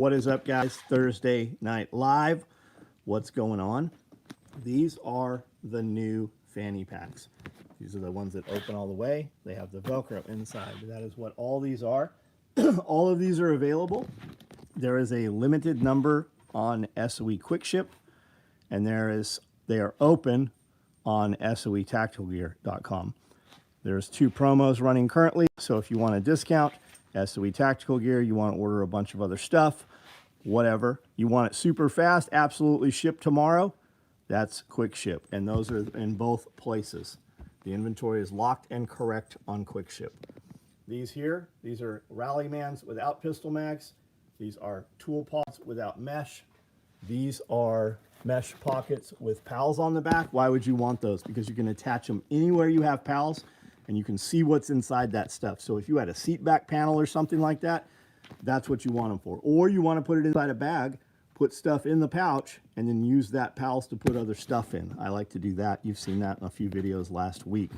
What is up, guys? Thursday Night Live. What's going on? These are the new fanny packs. These are the ones that open all the way. They have the Velcro inside. That is what all these are. All of these are available. There is a limited number on SOE Quick Ship, and they are open on SOETacticalgear.com. There's 2 promos running currently, so if you want a discount, SOE Tactical Gear, you want to order a bunch of other stuff, whatever. You want it super fast, absolutely ship tomorrow, that's Quick Ship, and those are in both places. The inventory is locked and correct on Quick Ship. These here, these are Rallymans without pistol mags. These are tool pods without mesh. These are mesh pockets with pals on the back. Why would you want those? Because you can attach them anywhere you have pals, and you can see what's inside that stuff. So if you had a seat back panel or something like that, that's what you want them for. Or you want to put it inside a bag, put stuff in the pouch, and then use that pals to put other stuff in. I like to do that. You've seen that in a few videos last week.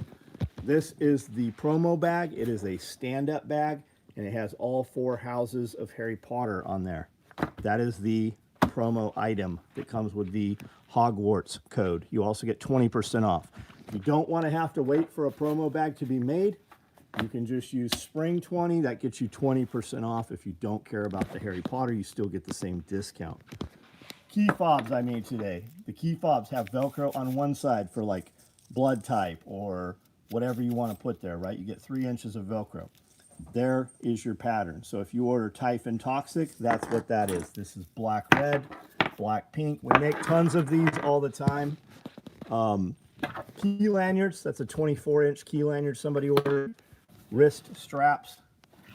This is the promo bag. It is a stand-up bag, and it has all 4 houses of Harry Potter on there. That is the promo item that comes with the Hogwarts code. You also get 20% off. If you don't want to have to wait for a promo bag to be made, you can just use Spring 20. That gets you 20% off. If you don't care about the Harry Potter, you still get the same discount. Key fobs I made today. The key fobs have Velcro on one side for like blood type or whatever you want to put there, right? You get 3 inches of Velcro. There is your pattern. So if you order Typhon Toxic, that's what that is. This is black red, black pink. We make tons of these all the time. Key lanyards, that's a 24-inch key lanyard somebody ordered. Wrist straps,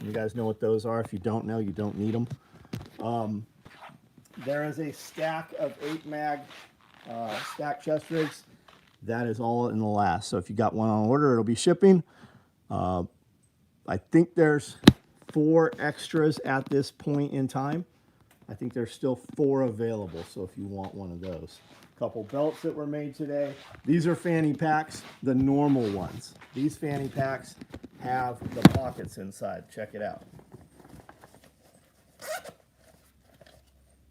you guys know what those are. If you don't know, you don't need them. There is a stack of 8 mag stack chest rigs. That is all in the last. So if you got one on order, it'll be shipping. I think there's 4 extras at this point in time. I think there's still 4 available, so if you want one of those. Couple belts that were made today. These are fanny packs, the normal ones. These fanny packs have the pockets inside. Check it out.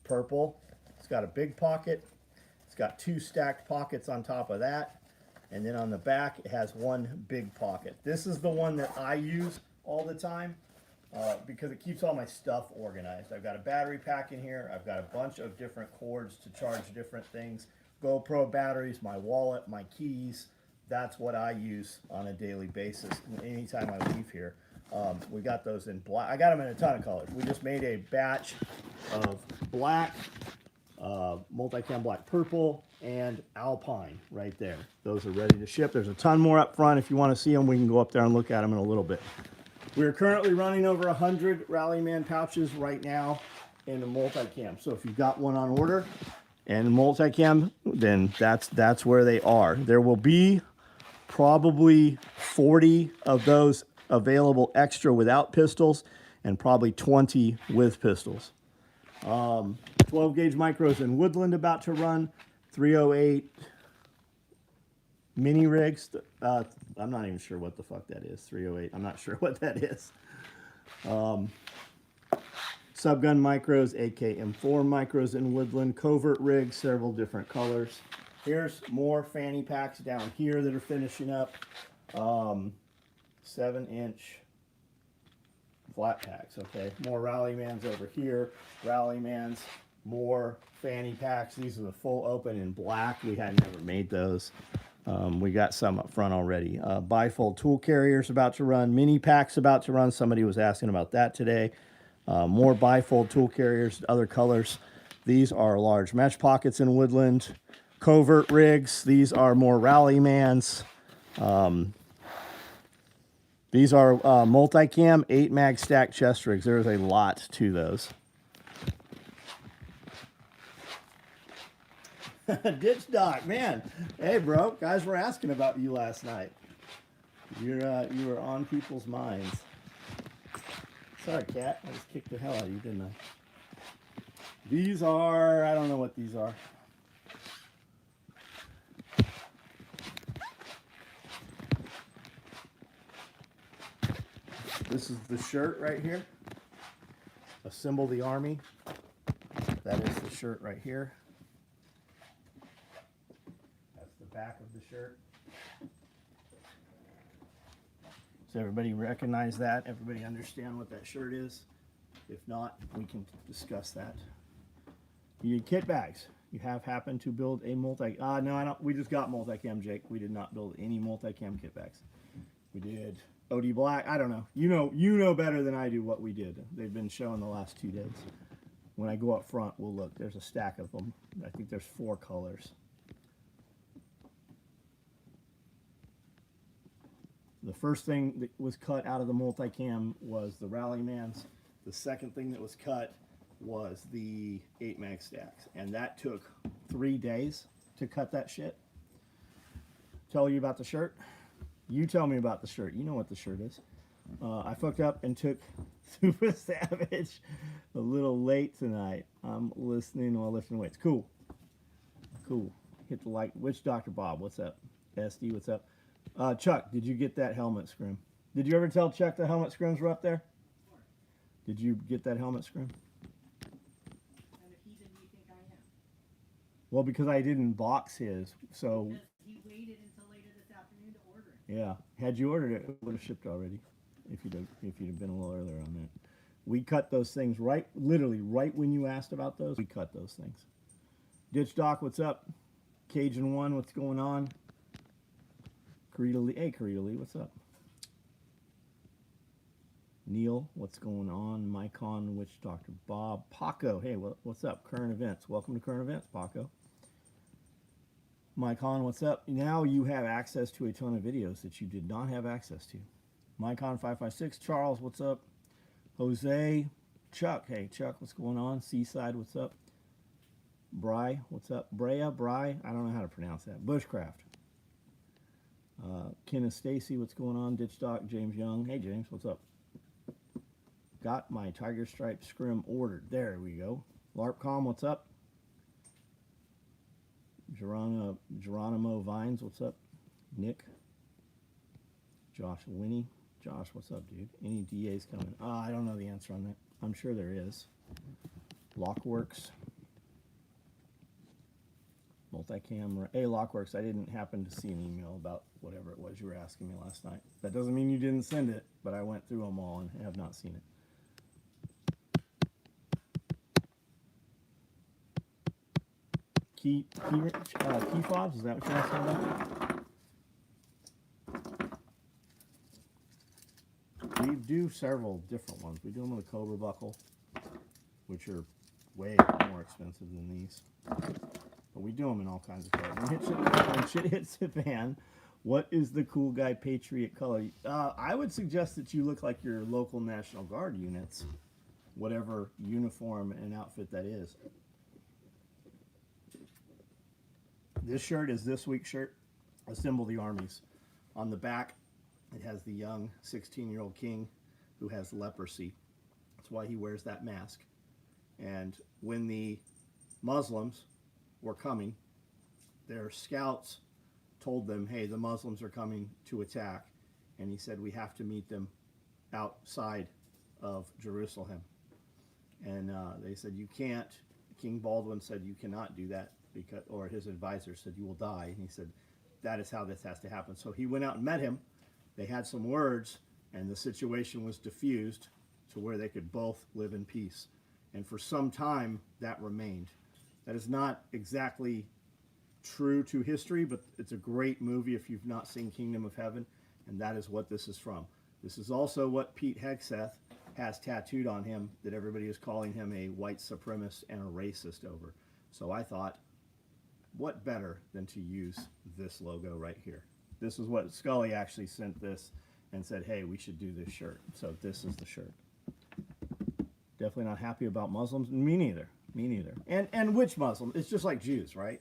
Purple. It's got a big pocket. It's got 2 stacked pockets on top of that. And then on the back, it has 1 big pocket. This is the one that I use all the time because it keeps all my stuff organized. I've got a battery pack in here. I've got a bunch of different cords to charge different things. GoPro batteries, my wallet, my keys. That's what I use on a daily basis anytime I leave here. We got those in black. I got them in a ton of colors. We just made a batch of black, multicam black purple, and alpine right there. Those are ready to ship. There's a ton more up front. If you want to see them, we can go up there and look at them in a little bit. We're currently running over 100 Rallyman pouches right now in a multicam. So if you've got one on order and multicam, then that's where they are. There will be probably 40 of those available extra without pistols and probably 20 with pistols. 12 gauge micros in Woodland about to run. 308 mini rigs. I'm not even sure what the fuck that is. 308. I'm not sure what that is. Subgun micros, AK-M4 micros in Woodland. Covert rigs, several different colors. Here's more fanny packs down here that are finishing up. 7-inch flat packs, okay? More Rallymans over here. Rallymans, more fanny packs. These are the full open in black. We had never made those. We got some up front already. Bifold tool carriers about to run. Mini packs about to run. Somebody was asking about that today. More bifold tool carriers, other colors. These are large mesh pockets in Woodland. Covert rigs. These are more Rallymans. These are multicam 8 mag stack chest rigs. There's a lot to those. Ditch Doc, man. Hey, bro. Guys were asking about you last night. You were on people's minds. Sorry, cat. I just kicked the hell out of you, didn't I? These are, I don't know what these are. This is the shirt right here. Assemble the Army. that is the shirt right here. That's the back of the shirt. Does everybody recognize that? Everybody understand what that shirt is? If not, we can discuss that. You need kit bags. You have happened to build a multi. No, I don't. We just got multicam, Jake. We did not build any multicam kit bags. We did OD Black. I don't know. You know better than I do what we did. They've been showing the last 2 days. When I go up front, we'll look. There's a stack of them. I think there's 4 colors. The first thing that was cut out of the multicam was the Rallymans. The second thing that was cut was the 8 mag stacks, and that took 3 days to cut that shit. Tell you about the shirt? You tell me about the shirt. You know what the shirt is. I fucked up and took Super Savage a little late tonight. I'm listening while lifting weights. Cool. Cool. Hit the like. Which Dr. Bob? What's up? SD, what's up? Chuck, did you get that helmet scrim? Did you ever tell Chuck the helmet scrims were up there? Did you get that helmet scrim? And if he didn't, you think I am? Well, because I didn't box his, so... Because he waited until later this afternoon to order it. Yeah. Had you ordered it, it would have shipped already. If you'd have been a little earlier on that. We cut those things literally right when you asked about those, we cut those things. Ditch Doc, what's up? Cajun One, what's going on? Karita Lee, hey Karita Lee, what's up? Neil, what's going on? Mycon, Witch Doctor Bob, Paco, hey, what's up? Current events, welcome to current events, Paco. Mycon, what's up? Now you have access to a ton of videos that you did not have access to. Mycon556, Charles, what's up? Jose, Chuck, hey Chuck, what's going on? Seaside, what's up? Bry, what's up? Brea, I don't know how to pronounce that. Bushcraft. Kenneth Stacy, what's going on? Ditch Doc, James Young. Hey James, what's up? Got my Tiger Stripe scrim ordered. There we go. LARPcom, what's up? Geronimo Vines, what's up? Nick. Josh Winnie. Josh, what's up, dude? Any DAs coming? I don't know the answer on that. I'm sure there is. Lockworks. Multicam. Hey, Lockworks, I didn't happen to see an email about whatever it was you were asking me last night. That doesn't mean you didn't send it, but I went through them all and have not seen it. Key fobs, is that what you're asking about? We do several different ones. We do them with a Cobra buckle, which are way more expensive than these. But we do them in all kinds of colors. When shit hits the fan, what is the cool guy Patriot color? I would suggest that you look like your local National Guard units, whatever uniform and outfit that is. This shirt is this week's shirt. Assemble the Armies. On the back, it has the young 16-year-old king who has leprosy. That's why he wears that mask. And when the Muslims were coming, their scouts told them, hey, the Muslims are coming to attack. And he said, we have to meet them outside of Jerusalem. And they said, you can't. King Baldwin said, you cannot do that, because, or his advisor said, you will die. And he said, that is how this has to happen. So he went out and met him. They had some words, and the situation was diffused to where they could both live in peace. And for some time, that remained. That is not exactly true to history, but it's a great movie if you've not seen Kingdom of Heaven, and that is what this is from. This is also what Pete Hegseth has tattooed on him, that everybody is calling him a white supremacist and a racist over. So I thought, what better than to use this logo right here? This is what Scully actually sent this and said, hey, we should do this shirt. So this is the shirt. Definitely not happy about Muslims. Me neither. Me neither. And which Muslim? It's just like Jews, right?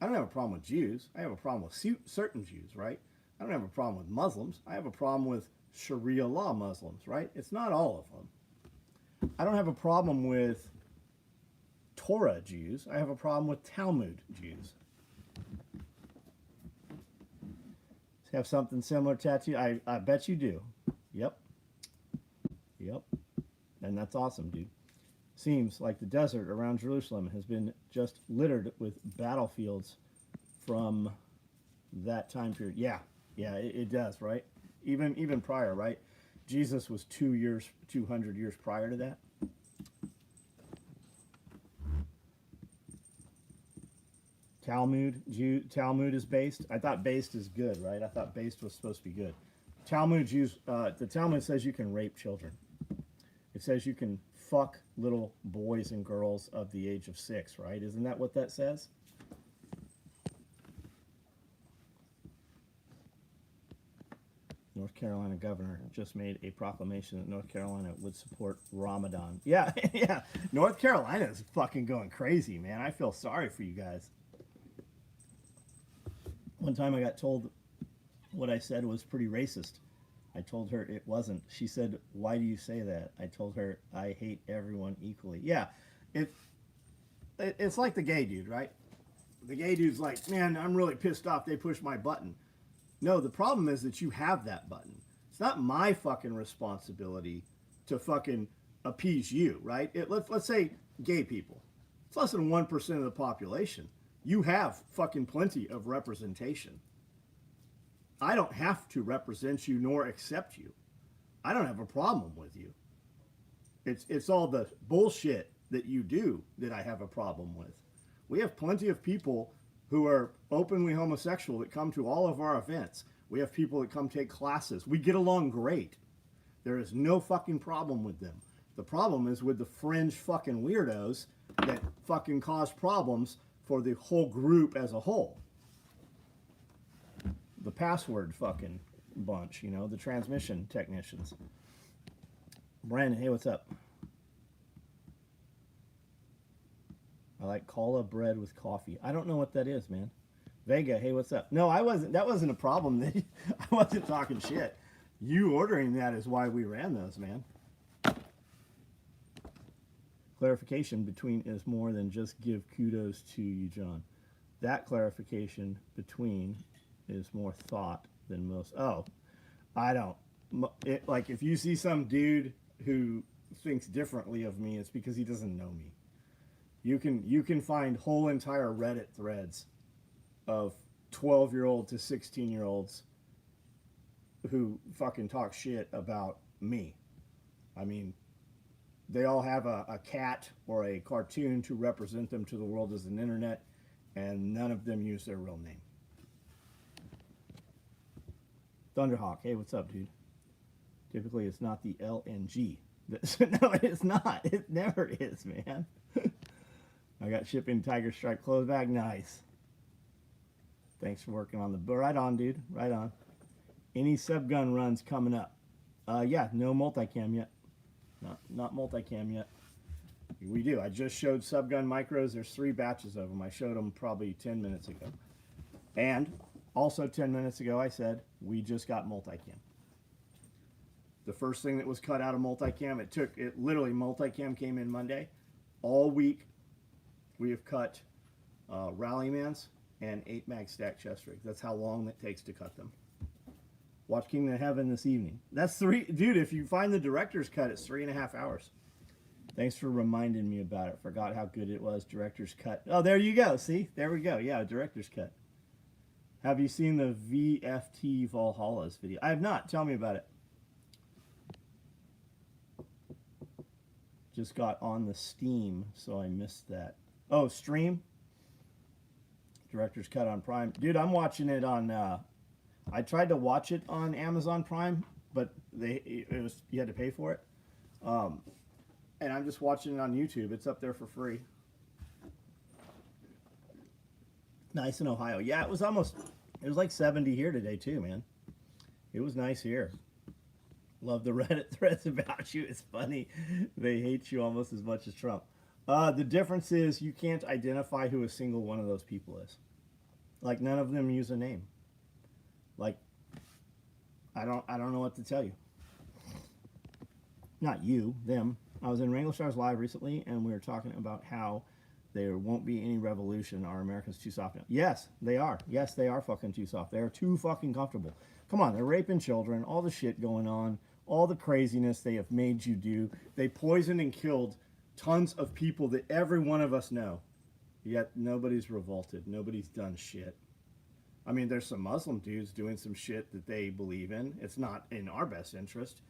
I don't have a problem with Jews. I have a problem with certain Jews, right? I don't have a problem with Muslims. I have a problem with Sharia law Muslims, right? It's not all of them. I don't have a problem with Torah Jews. I have a problem with Talmud Jews. Have something similar tattoo? I bet you do. Yep. Yep. And that's awesome, dude. Seems like the desert around Jerusalem has been just littered with battlefields from that time period. Yeah, yeah, it does, right? Even prior, right? Jesus was 200 years prior to that. Talmud is based. I thought based is good, right? I thought based was supposed to be good. The Talmud says you can rape children. It says you can fuck little boys and girls of the age of 6, right? Isn't that what that says? North Carolina governor just made a proclamation that North Carolina would support Ramadan. Yeah, yeah. North Carolina is fucking going crazy, man. I feel sorry for you guys. One time I got told what I said was pretty racist. I told her it wasn't. She said, "Why do you say that?" I told her, "I hate everyone equally." Yeah, it's like the gay dude, right? The gay dude's like, "Man, I'm really pissed off they pushed my button." No, the problem is that you have that button. It's not my fucking responsibility to fucking appease you, right? Let's say gay people. It's less than 1% of the population. You have fucking plenty of representation. I don't have to represent you nor accept you. I don't have a problem with you. It's all the bullshit that you do that I have a problem with. We have plenty of people who are openly homosexual that come to all of our events. We have people that come take classes. We get along great. There is no fucking problem with them. The problem is with the fringe fucking weirdos that fucking cause problems for the whole group as a whole. The password fucking bunch, you know, the transmission technicians. Brandon, hey, what's up? I like challah bread with coffee. I don't know what that is, man. Vega, hey, what's up? No, I wasn't. That wasn't a problem. I wasn't talking shit. You ordering that is why we ran those, man. Clarification between is more than just give kudos to you, John. That clarification between is more thought than most. Oh, I don't. Like, if you see some dude who thinks differently of me, it's because he doesn't know me. You can find whole entire Reddit threads of 12-year-old to 16-year-olds who fucking talk shit about me. I mean, they all have a cat or a cartoon to represent them to the world as an internet, and none of them use their real name. Thunderhawk, hey, what's up, dude? Typically, it's not the LNG. No, it's not. It never is, man. I got shipping Tiger Stripe clothes bag. Nice. Thanks for working on the... Right on, dude. Right on. Any subgun runs coming up? Yeah, no multicam yet. Not multicam yet. We do. I just showed subgun micros. There's 3 batches of them. I showed them probably 10 minutes ago. And also 10 minutes ago, I said, we just got multicam. The first thing that was cut out of multicam, literally, multicam came in Monday. All week, we have cut Rallymans and 8-mag stack chest rigs. That's how long it takes to cut them. Watch Kingdom of Heaven this evening. That's 3, dude, if you find the director's cut, it's 3.5 hours. Thanks for reminding me about it. Forgot how good it was. Director's cut. Oh, there you go. See? There we go. Yeah, director's cut. Have you seen the VFT Valhalla's video? I have not. Tell me about it. Just got on the Steam, so I missed that. Oh, stream? Director's cut on Prime. Dude, I'm watching it on... I tried to watch it on Amazon Prime, but you had to pay for it. And I'm just watching it on YouTube. It's up there for free. Nice in Ohio. Yeah, it was like 70 here today too, man. It was nice here. Love the Reddit threads about you. It's funny. They hate you almost as much as Trump. The difference is you can't identify who a single one of those people is. Like, none of them use a name. Like, I don't know what to tell you. Not you, them. I was in Wrangler Stars Live recently, and we were talking about how there won't be any revolution. Are Americans too soft now? Yes, they are. Yes, they are fucking too soft. They are too fucking comfortable. Come on, they're raping children, all the shit going on, all the craziness they have made you do. They poisoned and killed tons of people that every one of us know, yet nobody's revolted. Nobody's done shit. I mean, there's some Muslim dudes doing some shit that they believe in. It's not in our best interest,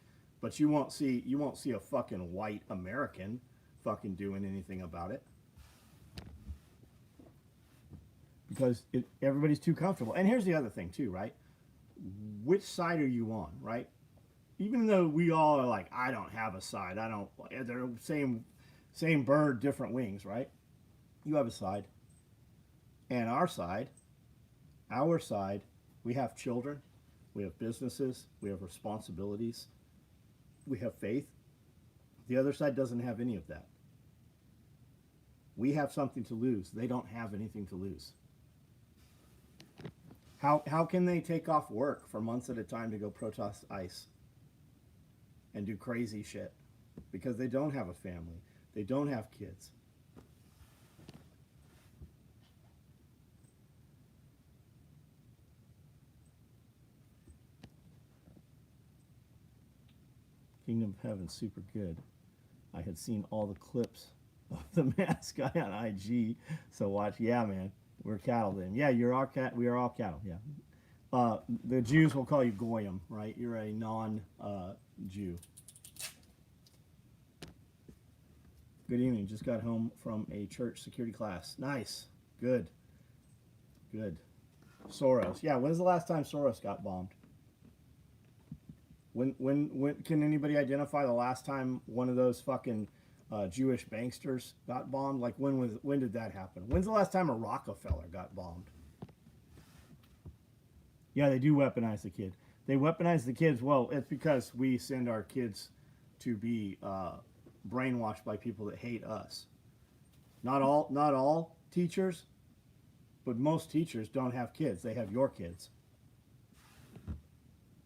but you won't see a fucking white American fucking doing anything about it because everybody's too comfortable. And here's the other thing too, right? Which side are you on, right? Even though we all are like, I don't have a side. I don't. They're same bird, different wings, right? You have a side, and our side, we have children, we have businesses, we have responsibilities, we have faith. The other side doesn't have any of that. We have something to lose. They don't have anything to lose. How can they take off work for months at a time to go protest ICE and do crazy shit? Because they don't have a family. They don't have kids. Kingdom of Heaven, super good. I had seen all the clips of the mask guy on IG, so watch. Yeah, man, we're cattle then. Yeah, you're our cat. We are all cattle. Yeah. The Jews will call you goyim, right? You're a non-Jew. Good evening. Just got home from a church security class. Nice. Good. Good. Soros. Yeah. When's the last time Soros got bombed? When can anybody identify the last time one of those fucking Jewish banksters got bombed? Like when did that happen? When's the last time a Rockefeller got bombed? Yeah, they do weaponize the kid. They weaponize the kids. Well, it's because we send our kids to be brainwashed by people that hate us. Not all teachers, but most teachers don't have kids. They have your kids.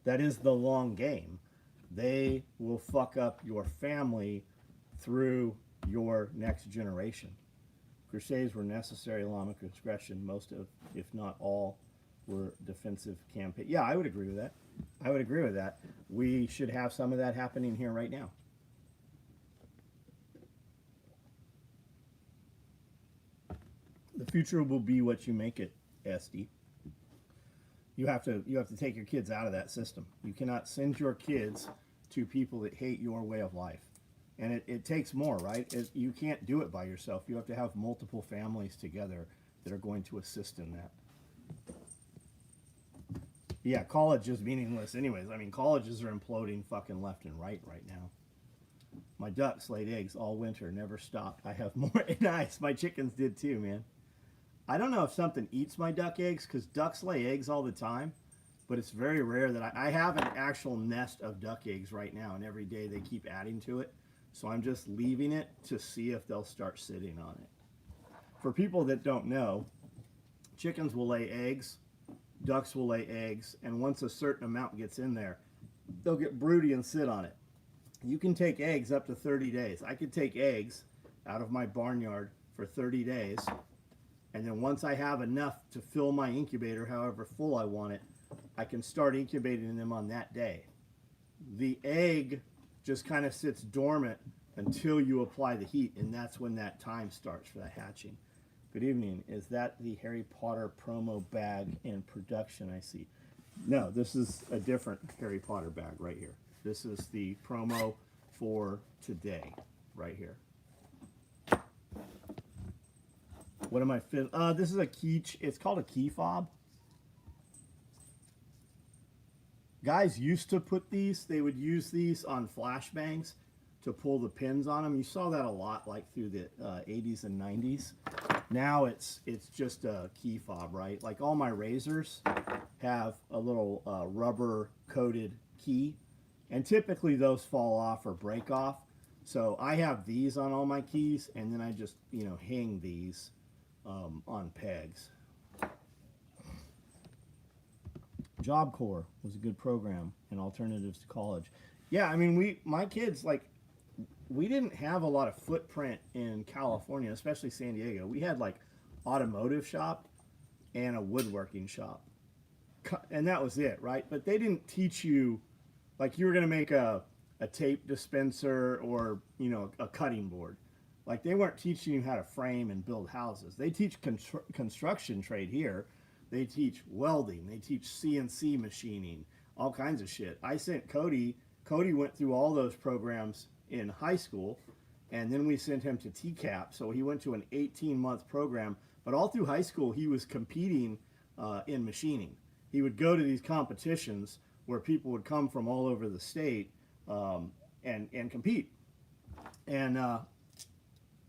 That is the long game. They will fuck up your family through your next generation. Crusades were necessary along with discretion. Most of, if not all, were defensive campaigns. Yeah, I would agree with that. I would agree with that. We should have some of that happening here right now. The future will be what you make it, SD. You have to take your kids out of that system. You cannot send your kids to people that hate your way of life. And it takes more, right? You can't do it by yourself. You have to have multiple families together that are going to assist in that. Yeah, college is meaningless anyways. I mean, colleges are imploding fucking left and right now. My ducks laid eggs all winter, never stopped. I have more. Nice. My chickens did too, man. I don't know if something eats my duck eggs because ducks lay eggs all the time, but it's very rare that I have an actual nest of duck eggs right now, and every day they keep adding to it. So I'm just leaving it to see if they'll start sitting on it. For people that don't know, chickens will lay eggs, ducks will lay eggs, and once a certain amount gets in there, they'll get broody and sit on it. You can take eggs up to 30 days. I could take eggs out of my barnyard for 30 days. And then once I have enough to fill my incubator, however full I want it, I can start incubating them on that day. The egg just kind of sits dormant until you apply the heat, and that's when that time starts for the hatching. Good evening. Is that the Harry Potter promo bag in production I see? No, this is a different Harry Potter bag right here. This is the promo for today right here. What am I fit? This is a key. It's called a key fob. Guys used to put these. They would use these on flashbangs to pull the pins on them. You saw that a lot, like through the 80s and 90s. Now it's just a key fob, right? Like all my razors have a little rubber coated key, and typically those fall off or break off. So I have these on all my keys, and then I just hang these on pegs. Job Corps was a good program and alternatives to college. Yeah, I mean, my kids, like, we didn't have a lot of footprint in California, especially San Diego. We had like automotive shop and a woodworking shop, and that was it, right? But they didn't teach you, like, you were going to make a tape dispenser or a cutting board. Like, they weren't teaching you how to frame and build houses. They teach construction trade here. They teach welding. They teach CNC machining, all kinds of shit. I sent Cody. Cody went through all those programs in high school, and then we sent him to TCAP. So he went to an 18-month program. But all through high school, he was competing in machining. He would go to these competitions where people would come from all over the state and compete. And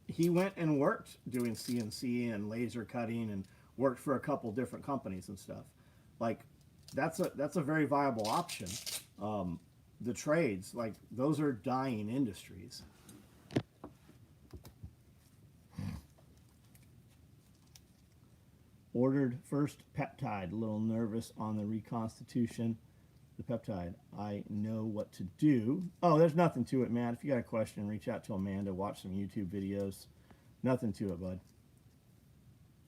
he went and worked doing CNC and laser cutting and worked for a couple different companies and stuff. Like, that's a very viable option. The trades, like, those are dying industries. Ordered first peptide. A little nervous on the reconstitution. The peptide. I know what to do. Oh, there's nothing to it, man. If you got a question, reach out to Amanda. Watch some YouTube videos. Nothing to it, bud.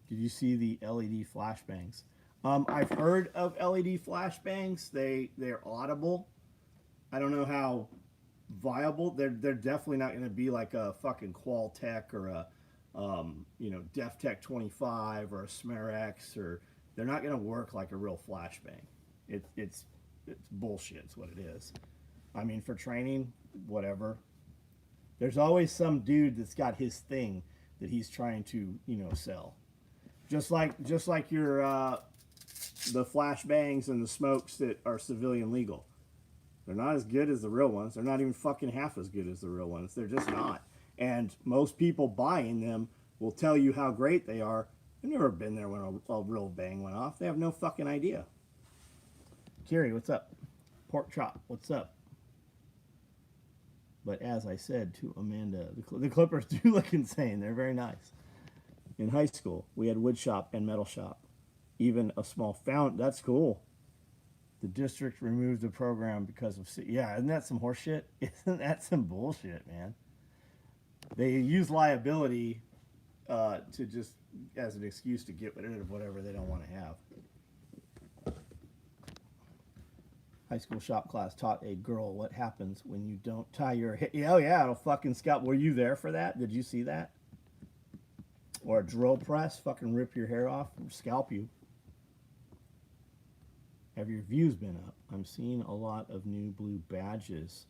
Did you see the LED flashbangs? I've heard of LED flashbangs. They're audible. I don't know how viable. They're definitely not going to be like a fucking Qualtech or a DefTech 25 or a Smerex, or they're not going to work like a real flashbang. It's bullshit. It's what it is. I mean, for training, whatever. There's always some dude that's got his thing that he's trying to sell. Just like your the flashbangs and the smokes that are civilian legal. They're not as good as the real ones. They're not even fucking half as good as the real ones. They're just not. And most people buying them will tell you how great they are. They've never been there when a real bang went off. They have no fucking idea. Kerry, what's up? Pork chop, what's up? But as I said to Amanda, the Clippers do look insane. They're very nice. In high school, we had wood shop and metal shop. Even a small fountain. That's cool. The district removed the program because of... Yeah, isn't that some horse shit? Isn't that some bullshit, man? They use liability to just... as an excuse to get rid of whatever they don't want to have. High school shop class taught a girl what happens when you don't tie your hair. Oh, yeah, it'll fucking scalp. Were you there for that? Did you see that? Or a drill press, fucking rip your hair off and scalp you. Have your views been up? I'm seeing a lot of new blue badges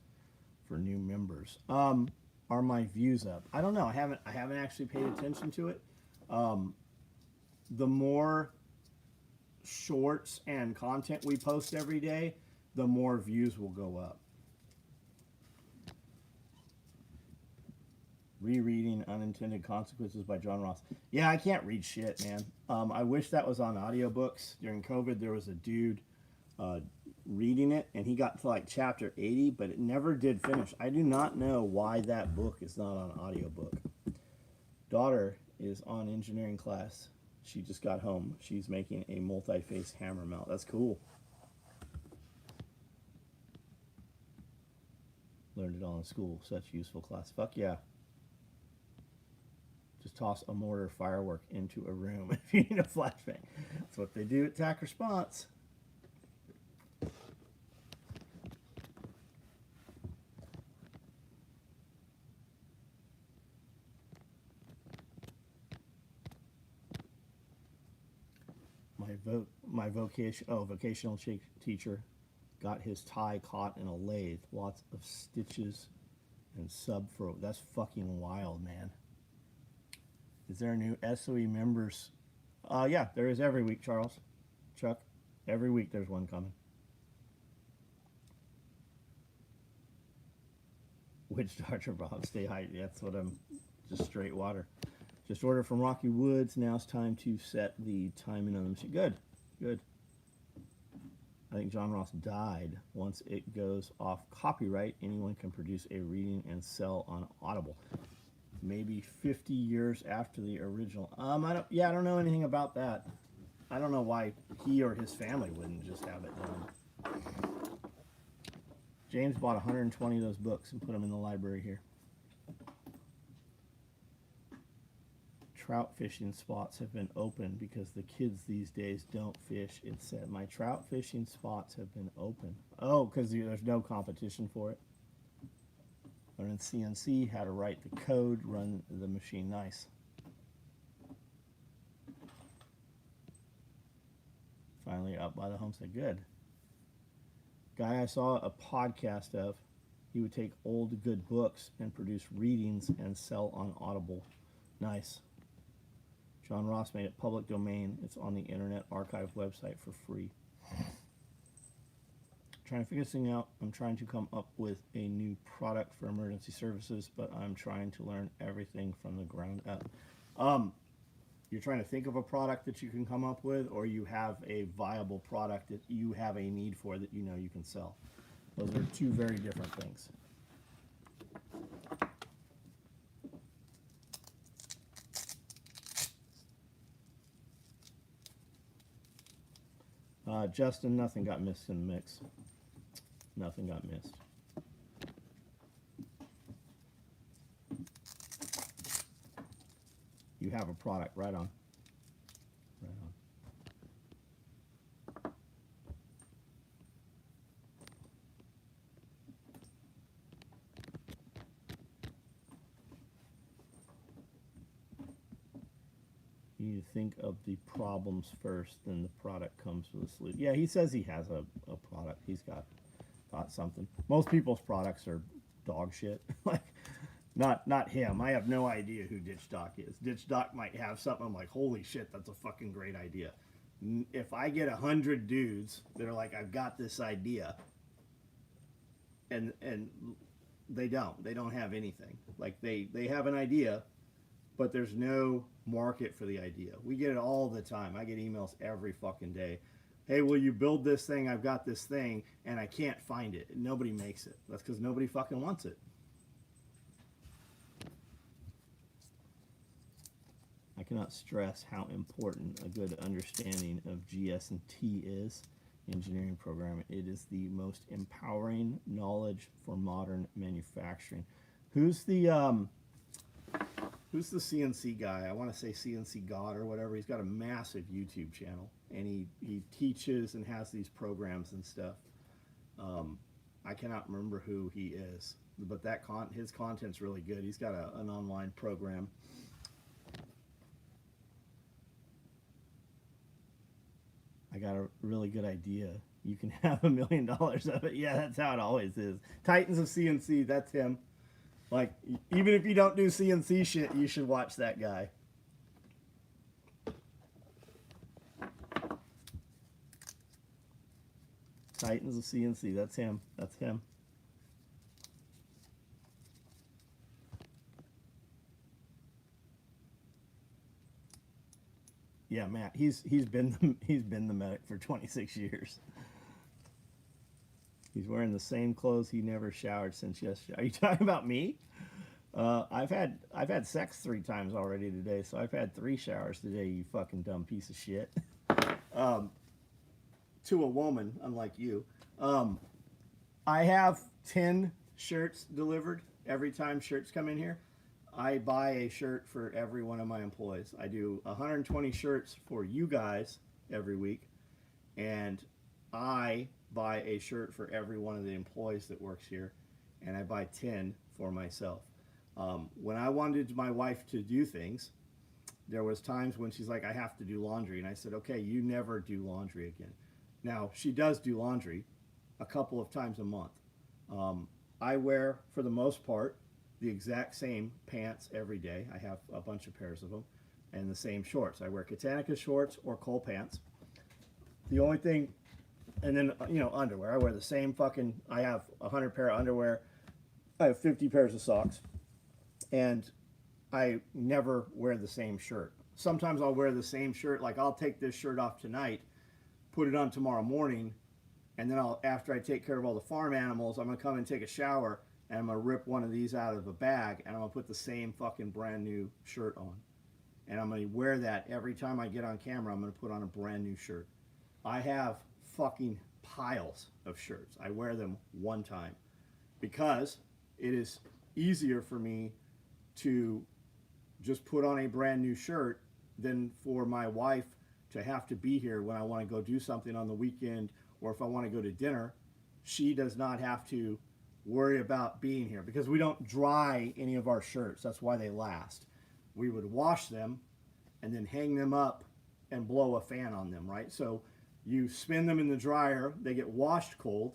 for new members. Are my views up? I don't know. I haven't actually paid attention to it. The more shorts and content we post every day, the more views will go up. Rereading Unintended Consequences by John Ross. Yeah, I can't read shit, man. I wish that was on audiobooks. During COVID, there was a dude reading it, and he got to like chapter 80, but it never did finish. I do not know why that book is not on audiobook. Daughter is on engineering class. She just got home. She's making a multi-face hammer mount. That's cool. Learned it all in school. Such useful class. Fuck yeah. Just toss a mortar firework into a room if you need a flashbang. That's what they do at TAC Response. My vocational teacher got his tie caught in a lathe. Lots of stitches and sub-fro. That's fucking wild, man. Is there a new SOE members? Yeah, there is every week, Charles. Chuck, every week there's one coming. Witch Doctor Bob, stay hydrated. That's what I'm, just straight water. Just ordered from Rocky Woods. Now it's time to set the timing on the machine. Good, good. I think John Ross died. Once it goes off copyright, anyone can produce a reading and sell on Audible. Maybe 50 years after the original. I don't know anything about that. I don't know why he or his family wouldn't just have it done. James bought 120 of those books and put them in the library here. Trout fishing spots have been open because the kids these days don't fish. It said my trout fishing spots have been open. Oh, because there's no competition for it. Learning CNC, how to write the code, run the machine nice. Finally up by the homestead. Good. Guy I saw a podcast of, he would take old good books and produce readings and sell on Audible. Nice. John Ross made it public domain. It's on the Internet Archive website for free. Trying to figure this thing out. I'm trying to come up with a new product for emergency services, but I'm trying to learn everything from the ground up. You're trying to think of a product that you can come up with, or you have a viable product that you have a need for that you know you can sell. Those are two very different things. Justin, nothing got missed in the mix. Nothing got missed. You have a product, right on. Right on. You need to think of the problems first, then the product comes with a solution. Yeah, he says he has a product. He's got something. Most people's products are dog shit. Like, not him. I have no idea who Ditch Doc is. Ditch Doc might have something. I'm like, holy shit, that's a fucking great idea. If I get 100 dudes that are like, I've got this idea, and they don't have anything. Like, they have an idea, but there's no market for the idea. We get it all the time. I get emails every fucking day. Hey, will you build this thing? I've got this thing, and I can't find it. Nobody makes it. That's because nobody fucking wants it. I cannot stress how important a good understanding of GS&T is. Engineering program. It is the most empowering knowledge for modern manufacturing. Who's the CNC guy? I want to say CNC God or whatever. He's got a massive YouTube channel, and he teaches and has these programs and stuff. I cannot remember who he is, but his content's really good. He's got an online program. I got a really good idea. You can have $1 million of it. Yeah, that's how it always is. Titans of CNC, that's him. Like, even if you don't do CNC shit, you should watch that guy. Titans of CNC, that's him. That's him. Yeah, Matt, he's been the medic for 26 years. He's wearing the same clothes he never showered since yesterday. Are you talking about me? I've had sex 3 times already today, so I've had 3 showers today. You fucking dumb piece of shit. To a woman, unlike you, I have 10 shirts delivered every time shirts come in here. I buy a shirt for every one of my employees. I do 120 shirts for you guys every week, and I buy a shirt for every one of the employees that works here, and I buy 10 for myself. When I wanted my wife to do things, there was times when she's like, I have to do laundry, and I said, okay, you never do laundry again. Now, she does do laundry a couple of times a month. I wear, for the most part, the exact same pants every day. I have a bunch of pairs of them, and the same shorts. I wear Katanica shorts or Cole pants. The only thing, and then, underwear. I wear the same I have 100 pair of underwear. I have 50 pairs of socks, and I never wear the same shirt. Sometimes I'll wear the same shirt, like I'll take this shirt off tonight, put it on tomorrow morning, and then after I take care of all the farm animals, I'm gonna come and take a shower, and I'm gonna rip one of these out of a bag, and I'm gonna put the same fucking brand new shirt on. And I'm gonna wear that every time I get on camera. I'm gonna put on a brand new shirt. I have fucking piles of shirts. I wear them one time because it is easier for me to just put on a brand new shirt than for my wife to have to be here when I want to go do something on the weekend, or if I want to go to dinner. She does not have to worry about being here because we don't dry any of our shirts. That's why they last. We would wash them and then hang them up and blow a fan on them, right? So you spin them in the dryer, they get washed cold,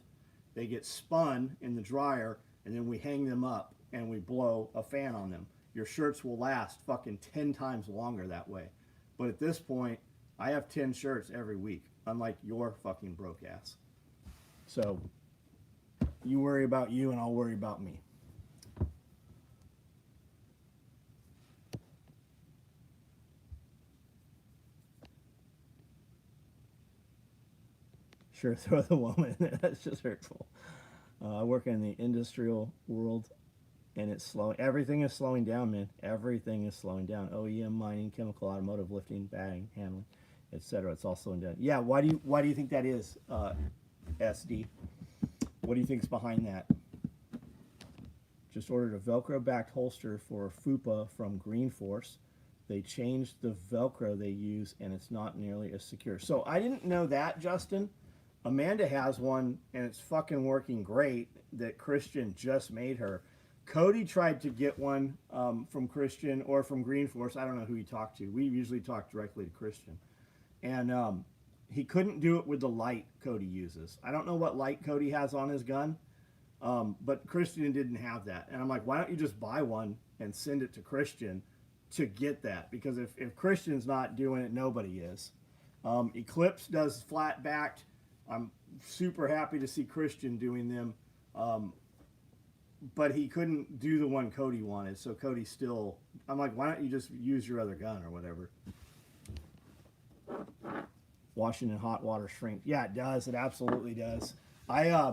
they get spun in the dryer, and then we hang them up and we blow a fan on them. Your shirts will last fucking 10 times longer that way. But at this point, I have 10 shirts every week, unlike your fucking broke ass. So you worry about you and I'll worry about me. Sure, throw the woman in there. That's just hurtful. I work in the industrial world, and it's slowing. Everything is slowing down, man. Everything is slowing down. OEM, mining, chemical, automotive, lifting, bagging, handling, etc. It's all slowing down. Yeah. Why do you think that is, SD? What do you think is behind that? Just ordered a Velcro-backed holster for FUPA from Green Force. They changed the Velcro they use, and it's not nearly as secure. So I didn't know that, Justin. Amanda has one, and it's fucking working great that Christian just made her. Cody tried to get one from Christian or from Green Force. I don't know who he talked to. We usually talk directly to Christian. And he couldn't do it with the light Cody uses. I don't know what light Cody has on his gun, but Christian didn't have that. And I'm like, why don't you just buy one and send it to Christian to get that? Because if Christian's not doing it, nobody is. Eclipse does flat-backed. I'm super happy to see Christian doing them, but he couldn't do the one Cody wanted, so Cody still, I'm like, why don't you just use your other gun or whatever? Washing in hot water shrinks. Yeah, it does. It absolutely does. I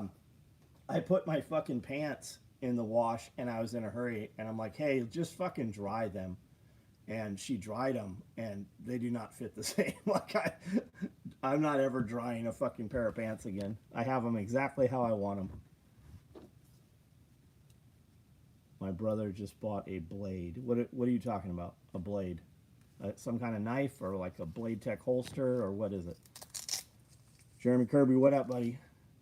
put my fucking pants in the wash, and I was in a hurry, and I'm like, hey, just fucking dry them. And she dried them, and they do not fit the same. Like I'm not ever drying a fucking pair of pants again. I have them exactly how I want them. My brother just bought a blade. What are you talking about? A blade? Some kind of knife or like a Blade Tech holster or what is it? Jeremy Kirby, what up, buddy?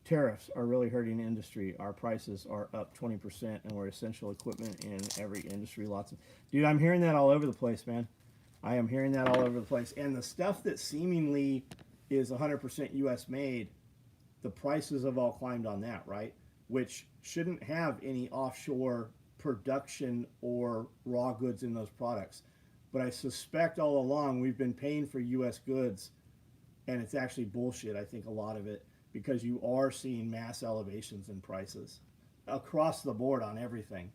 Tariffs are really hurting the industry. Our prices are up 20%, and we're essential equipment in every industry. Lots of, dude, I'm hearing that all over the place, man. I am hearing that all over the place. And the stuff that seemingly is 100% U.S. made, the prices have all climbed on that, right? Which shouldn't have any offshore production or raw goods in those products. But I suspect all along we've been paying for U.S. goods, and it's actually bullshit, I think, a lot of it. Because you are seeing mass elevations in prices across the board on everything.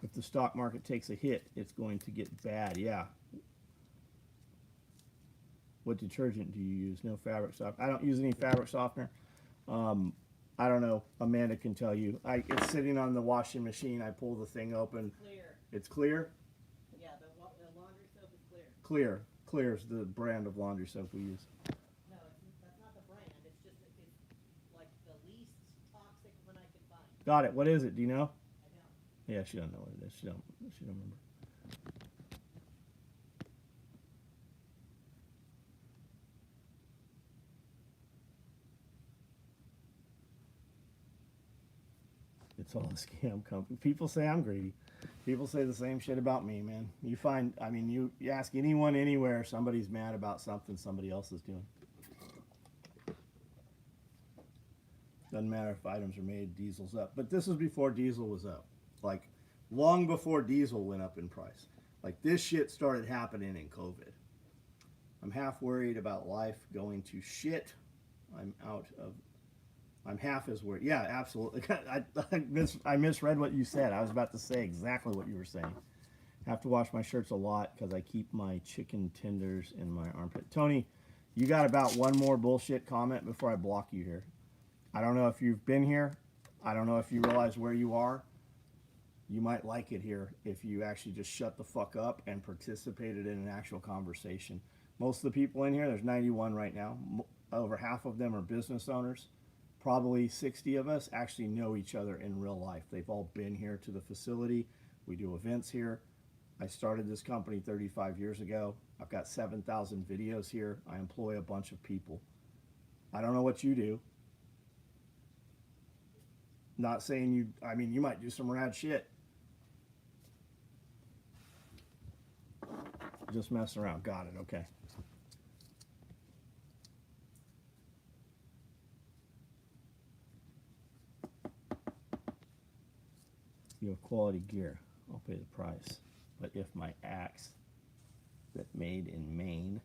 If the stock market takes a hit, it's going to get bad. Yeah. What detergent do you use? No fabric softener. I don't use any fabric softener. I don't know. Amanda can tell you. It's sitting on the washing machine. I pull the thing open. Clear. It's clear? Yeah, the laundry soap is clear. Clear. Clear is the brand of laundry soap we use. No, that's not the brand. It's just it's like the least toxic one I can find. Got it. What is it? Do you know? I don't. Yeah, she don't know what it is. She don't remember. It's all a scam company. People say I'm greedy. People say the same shit about me, man. You find, I mean, you ask anyone anywhere, somebody's mad about something somebody else is doing. Doesn't matter if items are made, diesel's up. But this was before diesel was up. Like, long before diesel went up in price. Like, this shit started happening in COVID. I'm half worried about life going to shit. I'm half as worried. Yeah, absolutely. I misread what you said. I was about to say exactly what you were saying. Have to wash my shirts a lot because I keep my chicken tenders in my armpit. Tony, you got about one more bullshit comment before I block you here. I don't know if you've been here. I don't know if you realize where you are. You might like it here if you actually just shut the fuck up and participated in an actual conversation. Most of the people in here, there's 91 right now. Over half of them are business owners. Probably 60 of us actually know each other in real life. They've all been here to the facility. We do events here. I started this company 35 years ago. I've got 7,000 videos here. I employ a bunch of people. I don't know what you do. Not saying you, I mean, you might do some rad shit. Just messing around. Got it. Okay. You have quality gear. I'll pay the price. But if my axe that made in Maine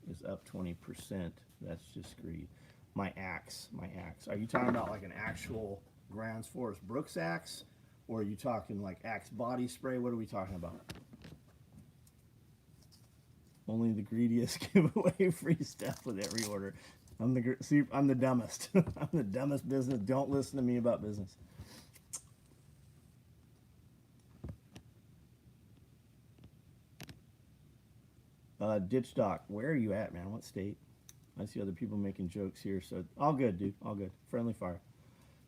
is up 20%, that's just greed. My axe. Are you talking about like an actual Grants Forest Brooks axe? Or are you talking like axe body spray? What are we talking about? Only the greediest give away free stuff with every order. I'm the dumbest. I'm the dumbest business. Don't listen to me about business. Ditch Doc, where are you at, man? What state? I see other people making jokes here, so all good, dude. All good. Friendly fire.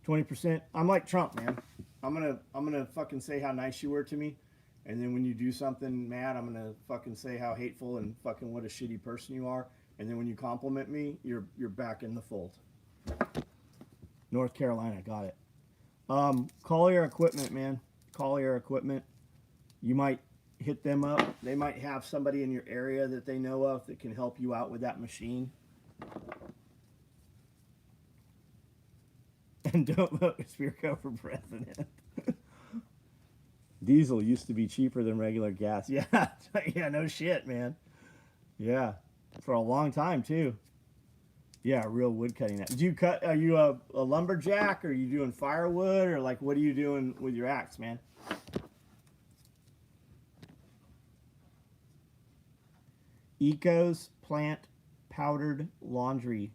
20%. I'm like Trump, man. I'm gonna fucking say how nice you were to me, and then when you do something mad, I'm gonna fucking say how hateful and fucking what a shitty person you are, and then when you compliment me, you're back in the fold. North Carolina, got it. Collier Equipment, man. Collier Equipment. You might hit them up. They might have somebody in your area that they know of that can help you out with that machine. And don't vote Spearco for president. Diesel used to be cheaper than regular gas. Yeah, yeah, no shit, man. Yeah, for a long time too. Yeah, real wood cutting. Do you cut? Are you a lumberjack? Or are you doing firewood? Or like, what are you doing with your axe, man? Eco's plant powered laundry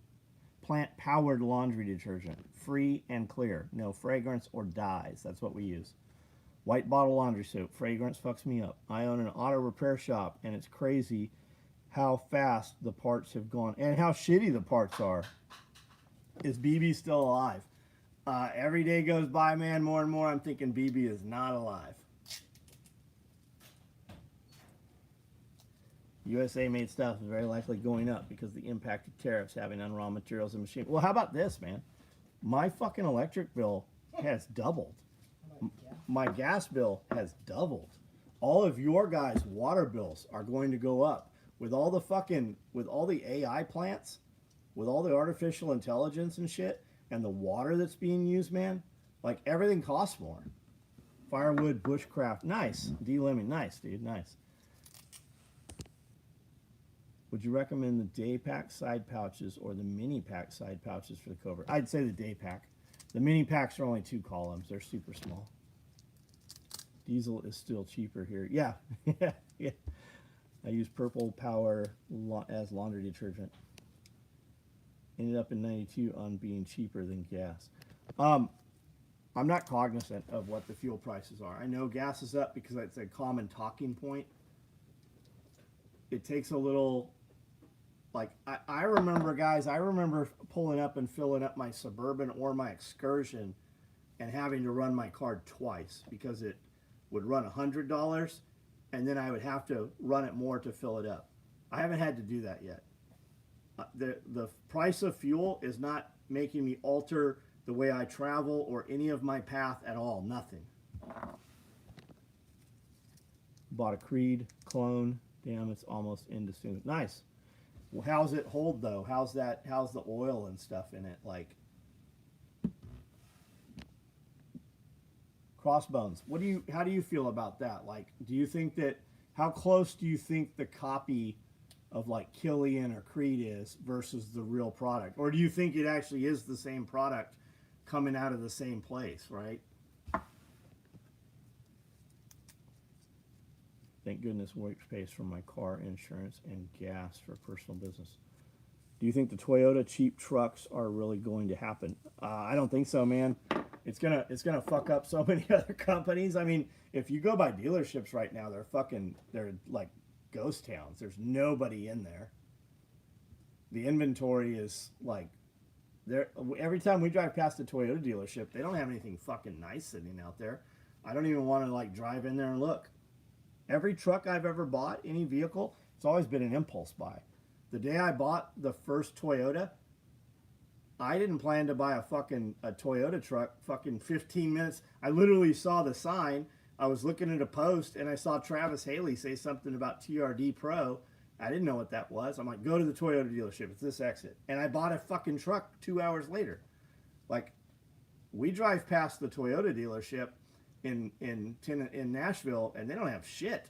detergent, free and clear, no fragrance or dyes. That's what we use. White bottle laundry soap. Fragrance fucks me up. I own an auto repair shop, and it's crazy how fast the parts have gone and how shitty the parts are. Is BB still alive? Every day goes by, man, more and more I'm thinking BB is not alive. USA made stuff is very likely going up because of the impact of tariffs having on raw materials and machines. Well, how about this, man? My fucking electric bill has doubled. My gas bill has doubled. All of your guys' water bills are going to go up. With all the AI plants, with all the artificial intelligence and shit, and the water that's being used, man, like everything costs more. Firewood, bushcraft, nice. D-Lemon, nice, dude, nice. Would you recommend the day pack side pouches or the mini pack side pouches for the Cobra? I'd say the day pack. The mini packs are only 2 columns. They're super small. Diesel is still cheaper here. Yeah, yeah. I use Purple Power as laundry detergent. Ended up in 92 on being cheaper than gas. I'm not cognizant of what the fuel prices are. I know gas is up because it's a common talking point. It takes a little, like, I remember, guys, pulling up and filling up my Suburban or my Excursion and having to run my card twice because it would run $100 and then I would have to run it more to fill it up. I haven't had to do that yet. The price of fuel is not making me alter the way I travel or any of my path at all. Nothing. Bought a Creed clone. Damn, it's almost indistinguishable. Nice. Well, how's it hold though? How's the oil and stuff in it like? Crossbones. How do you feel about that? Like, do you think that, how close do you think the copy of like Killian or Creed is versus the real product? Or do you think it actually is the same product coming out of the same place, right? Thank goodness works pays for my car insurance and gas for personal business. Do you think the Toyota cheap trucks are really going to happen? I don't think so, man. It's gonna fuck up so many other companies. I mean, if you go by dealerships right now, they're like ghost towns. There's nobody in there. The inventory is like, every time we drive past a Toyota dealership, they don't have anything fucking nice sitting out there. I don't even want to like drive in there and look. Every truck I've ever bought, any vehicle, it's always been an impulse buy. The day I bought the first Toyota, I didn't plan to buy a Toyota truck. Fucking 15 minutes. I literally saw the sign. I was looking at a post and I saw Travis Haley say something about TRD Pro. I didn't know what that was. I'm like, go to the Toyota dealership. It's this exit. And I bought a fucking truck 2 hours later. Like, we drive past the Toyota dealership in Nashville and they don't have shit.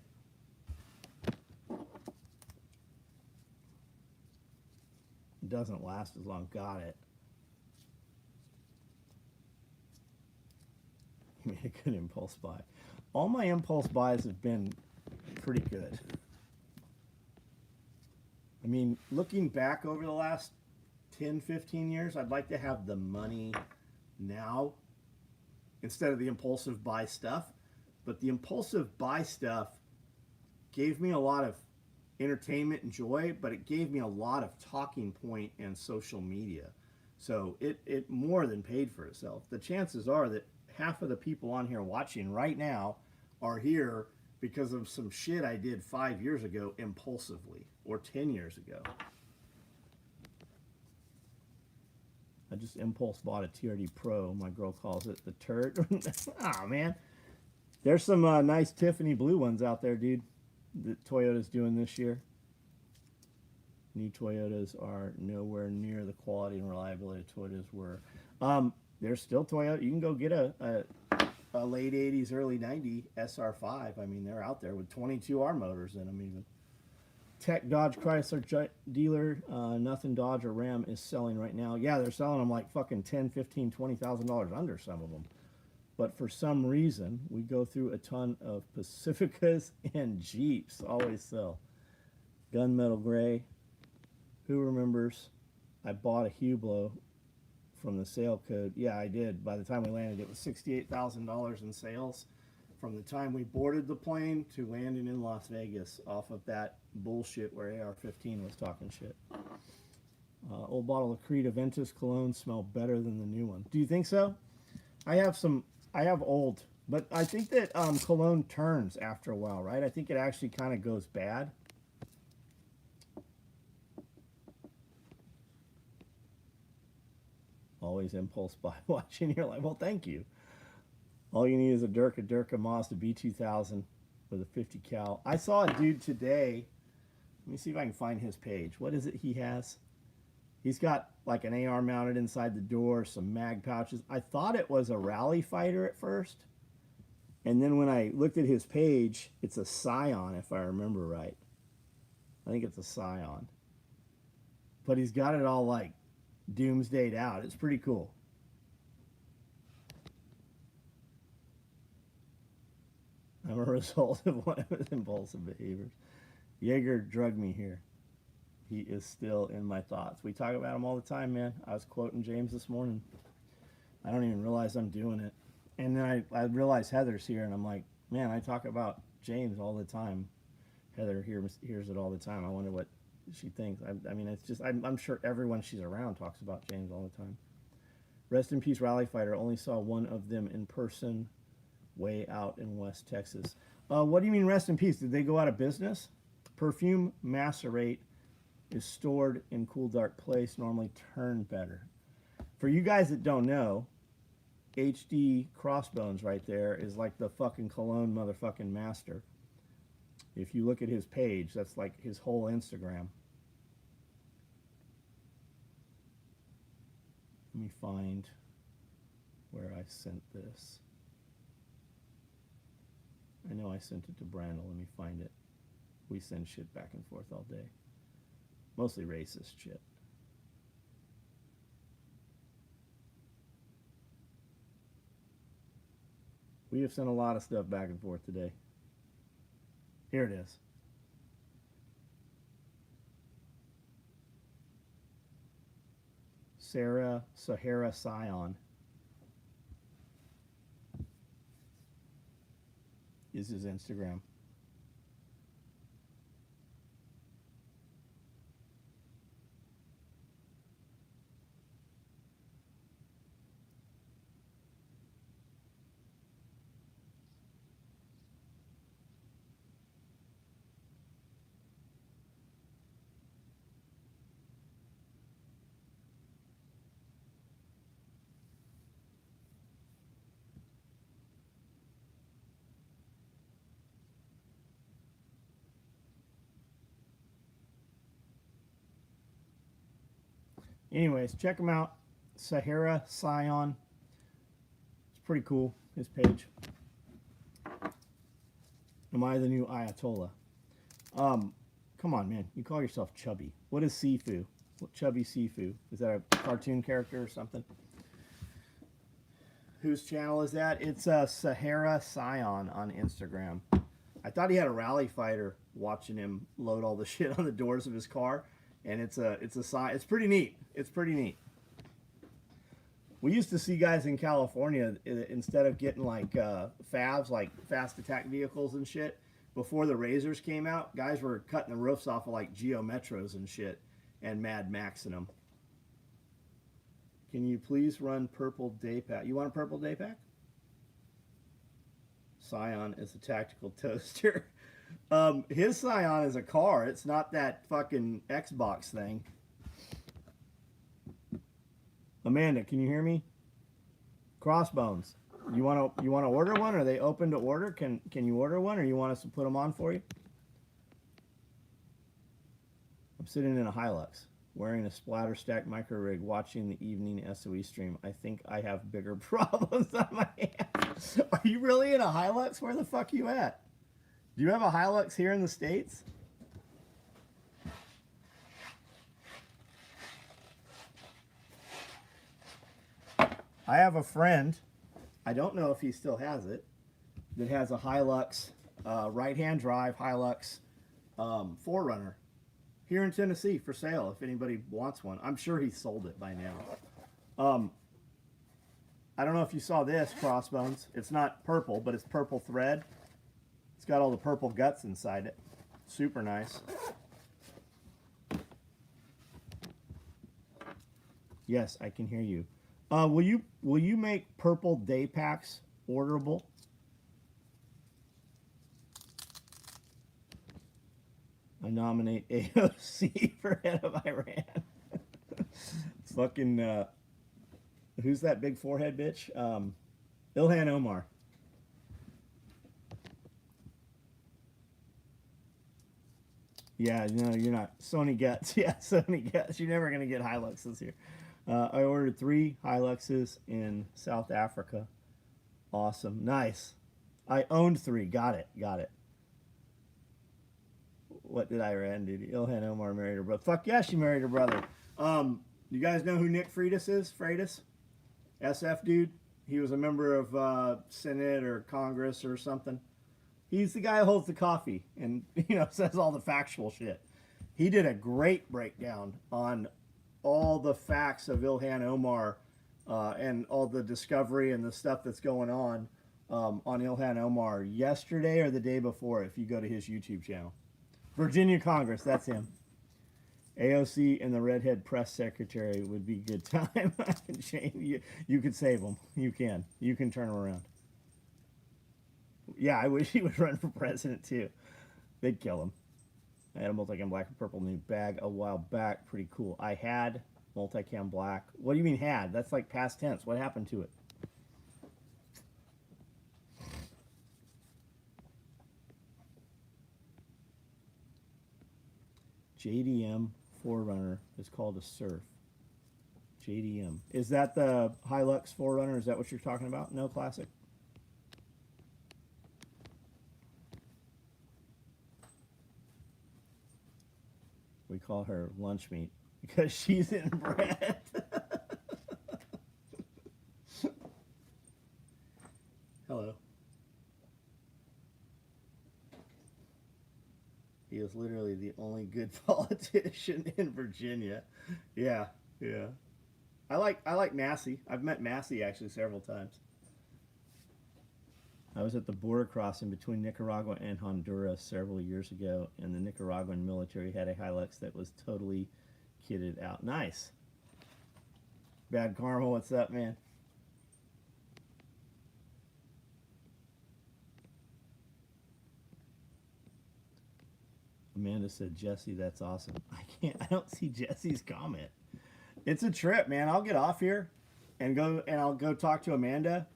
It doesn't last as long. Got it. You made a good impulse buy. All my impulse buys have been pretty good. I mean, looking back over the last 10, 15 years, I'd like to have the money now instead of the impulsive buy stuff. But the impulsive buy stuff gave me a lot of entertainment and joy, but it gave me a lot of talking point and social media. So it more than paid for itself. The chances are that half of the people on here watching right now are here because of some shit I did 5 years ago impulsively, or 10 years ago. I just impulse bought a TRD Pro. My girl calls it the turret. Ah, man. There's some nice Tiffany blue ones out there, dude, that Toyota's doing this year. New Toyotas are nowhere near the quality and reliability Toyotas were. There's still Toyota. You can go get a late 80s, early 90 SR5. I mean, they're out there with 22R motors in them even. Tech Dodge Chrysler dealer, nothing Dodge or Ram is selling right now. Yeah, they're selling them like fucking $10, $15, $20,000 under some of them. But for some reason, we go through a ton of Pacificas and Jeeps. Always sell. Gunmetal gray. Who remembers? I bought a Hublot from the sale code. Yeah, I did. By the time we landed, it was $68,000 in sales. From the time we boarded the plane to landing in Las Vegas off of that bullshit where AR-15 was talking shit. Old bottle of Creed Aventus cologne smell better than the new one. Do you think so? I have old, but I think that cologne turns after a while, right? I think it actually kind of goes bad. Always impulse buy watching. You're like, well, thank you. All you need is a Durka Mazda B2000 with a 50 cal. I saw a dude today. Let me see if I can find his page. What is it he has? He's got like an AR mounted inside the door, some mag pouches. I thought it was a rally fighter at first. And then when I looked at his page, it's a Scion, if I remember right. I think it's a Scion. But he's got it all like doomsdayed out. It's pretty cool. I'm a result of one of his impulsive behaviors. Jaeger drugged me here. He is still in my thoughts. We talk about him all the time, man. I was quoting James this morning. I don't even realize I'm doing it. And then I realize Heather's here, and I'm like, man, I talk about James all the time. Heather hears it all the time. I wonder what she thinks. I mean, it's just, I'm sure everyone she's around talks about James all the time. Rest in peace, Rally Fighter. Only saw one of them in person way out in West Texas. What do you mean rest in peace? Did they go out of business? Perfume macerate is stored in cool, dark place, normally turn better. For you guys that don't know, HD Crossbones right there is like the fucking cologne motherfucking master. If you look at his page, that's like his whole Instagram. Let me find where I sent this. I know I sent it to Brandel. Let me find it. We send shit back and forth all day. Mostly racist shit. We have sent a lot of stuff back and forth today. Here it is. Sahara Scion is his Instagram. Anyways, check him out. Sahara Scion. It's pretty cool, his page. Am I the new Ayatollah? Come on, man. You call yourself Chubby. What is Sifu? What Chubby Sifu? Is that a cartoon character or something? Whose channel is that? It's Sahara Scion on Instagram. I thought he had a rally fighter watching him load all the shit on the doors of his car, and it's pretty neat. It's pretty neat. We used to see guys in California, instead of getting like FAVs, like fast attack vehicles and shit, before the Razors came out, guys were cutting the roofs off of like Geo Metros and shit and Mad Maxing them. Can you please run purple day pack? You want a purple day pack? Scion is a tactical toaster. His Scion is a car. It's not that fucking Xbox thing. Amanda, can you hear me? Crossbones. You want to order one? Are they open to order? Can you order one, or you want us to put them on for you? I'm sitting in a Hilux, wearing a splatter stack micro rig, watching the evening SOE stream. I think I have bigger problems on my hands. Are you really in a Hilux? Where the fuck are you at? Do you have a Hilux here in the States? I have a friend, I don't know if he still has it, that has a Hilux, right-hand drive Hilux 4Runner here in Tennessee for sale if anybody wants one. I'm sure he sold it by now. I don't know if you saw this, Crossbones. It's not purple, but it's purple thread. It's got all the purple guts inside it. Super nice. Yes, I can hear you. Will you make purple day packs orderable? I nominate AOC for head of Iran. Fucking who's that big forehead bitch? Ilhan Omar. Yeah, no, you're not. Sony gets. Yeah, Sony gets. You're never gonna get Hiluxes here. I ordered 3 Hiluxes in South Africa. Awesome. Nice. I owned 3. Got it. Got it. What did Iran do? Ilhan Omar married her brother. Fuck yeah, she married her brother. You guys know who Nick Freitas is? Freitas? SF dude? He was a member of Senate or Congress or something. He's the guy who holds the coffee and, you know, says all the factual shit. He did a great breakdown on all the facts of Ilhan Omar and all the discovery and the stuff that's going on Ilhan Omar yesterday or the day before, if you go to his YouTube channel. Virginia Congress, that's him. AOC and the redhead press secretary would be good time. You could save them. You can. You can turn them around. Yeah, I wish he would run for president too. They'd kill him. I had a multicam black and purple new bag a while back. Pretty cool. I had multicam black. What do you mean had? That's like past tense. What happened to it? JDM 4Runner is called a Surf. JDM. Is that the Hilux 4Runner? Is that what you're talking about? No Classic? We call her lunch meat because she's in bread. Hello. He is literally the only good politician in Virginia. Yeah, yeah. I like Massey. I've met Massey actually several times. I was at the border crossing between Nicaragua and Honduras several years ago, and the Nicaraguan military had a Hilux that was totally kitted out. Nice. Bad Karma, what's up, man? Amanda said, Jesse, that's awesome. I don't see Jesse's comment. It's a trip, man. I'll get off here and I'll go talk to Amanda.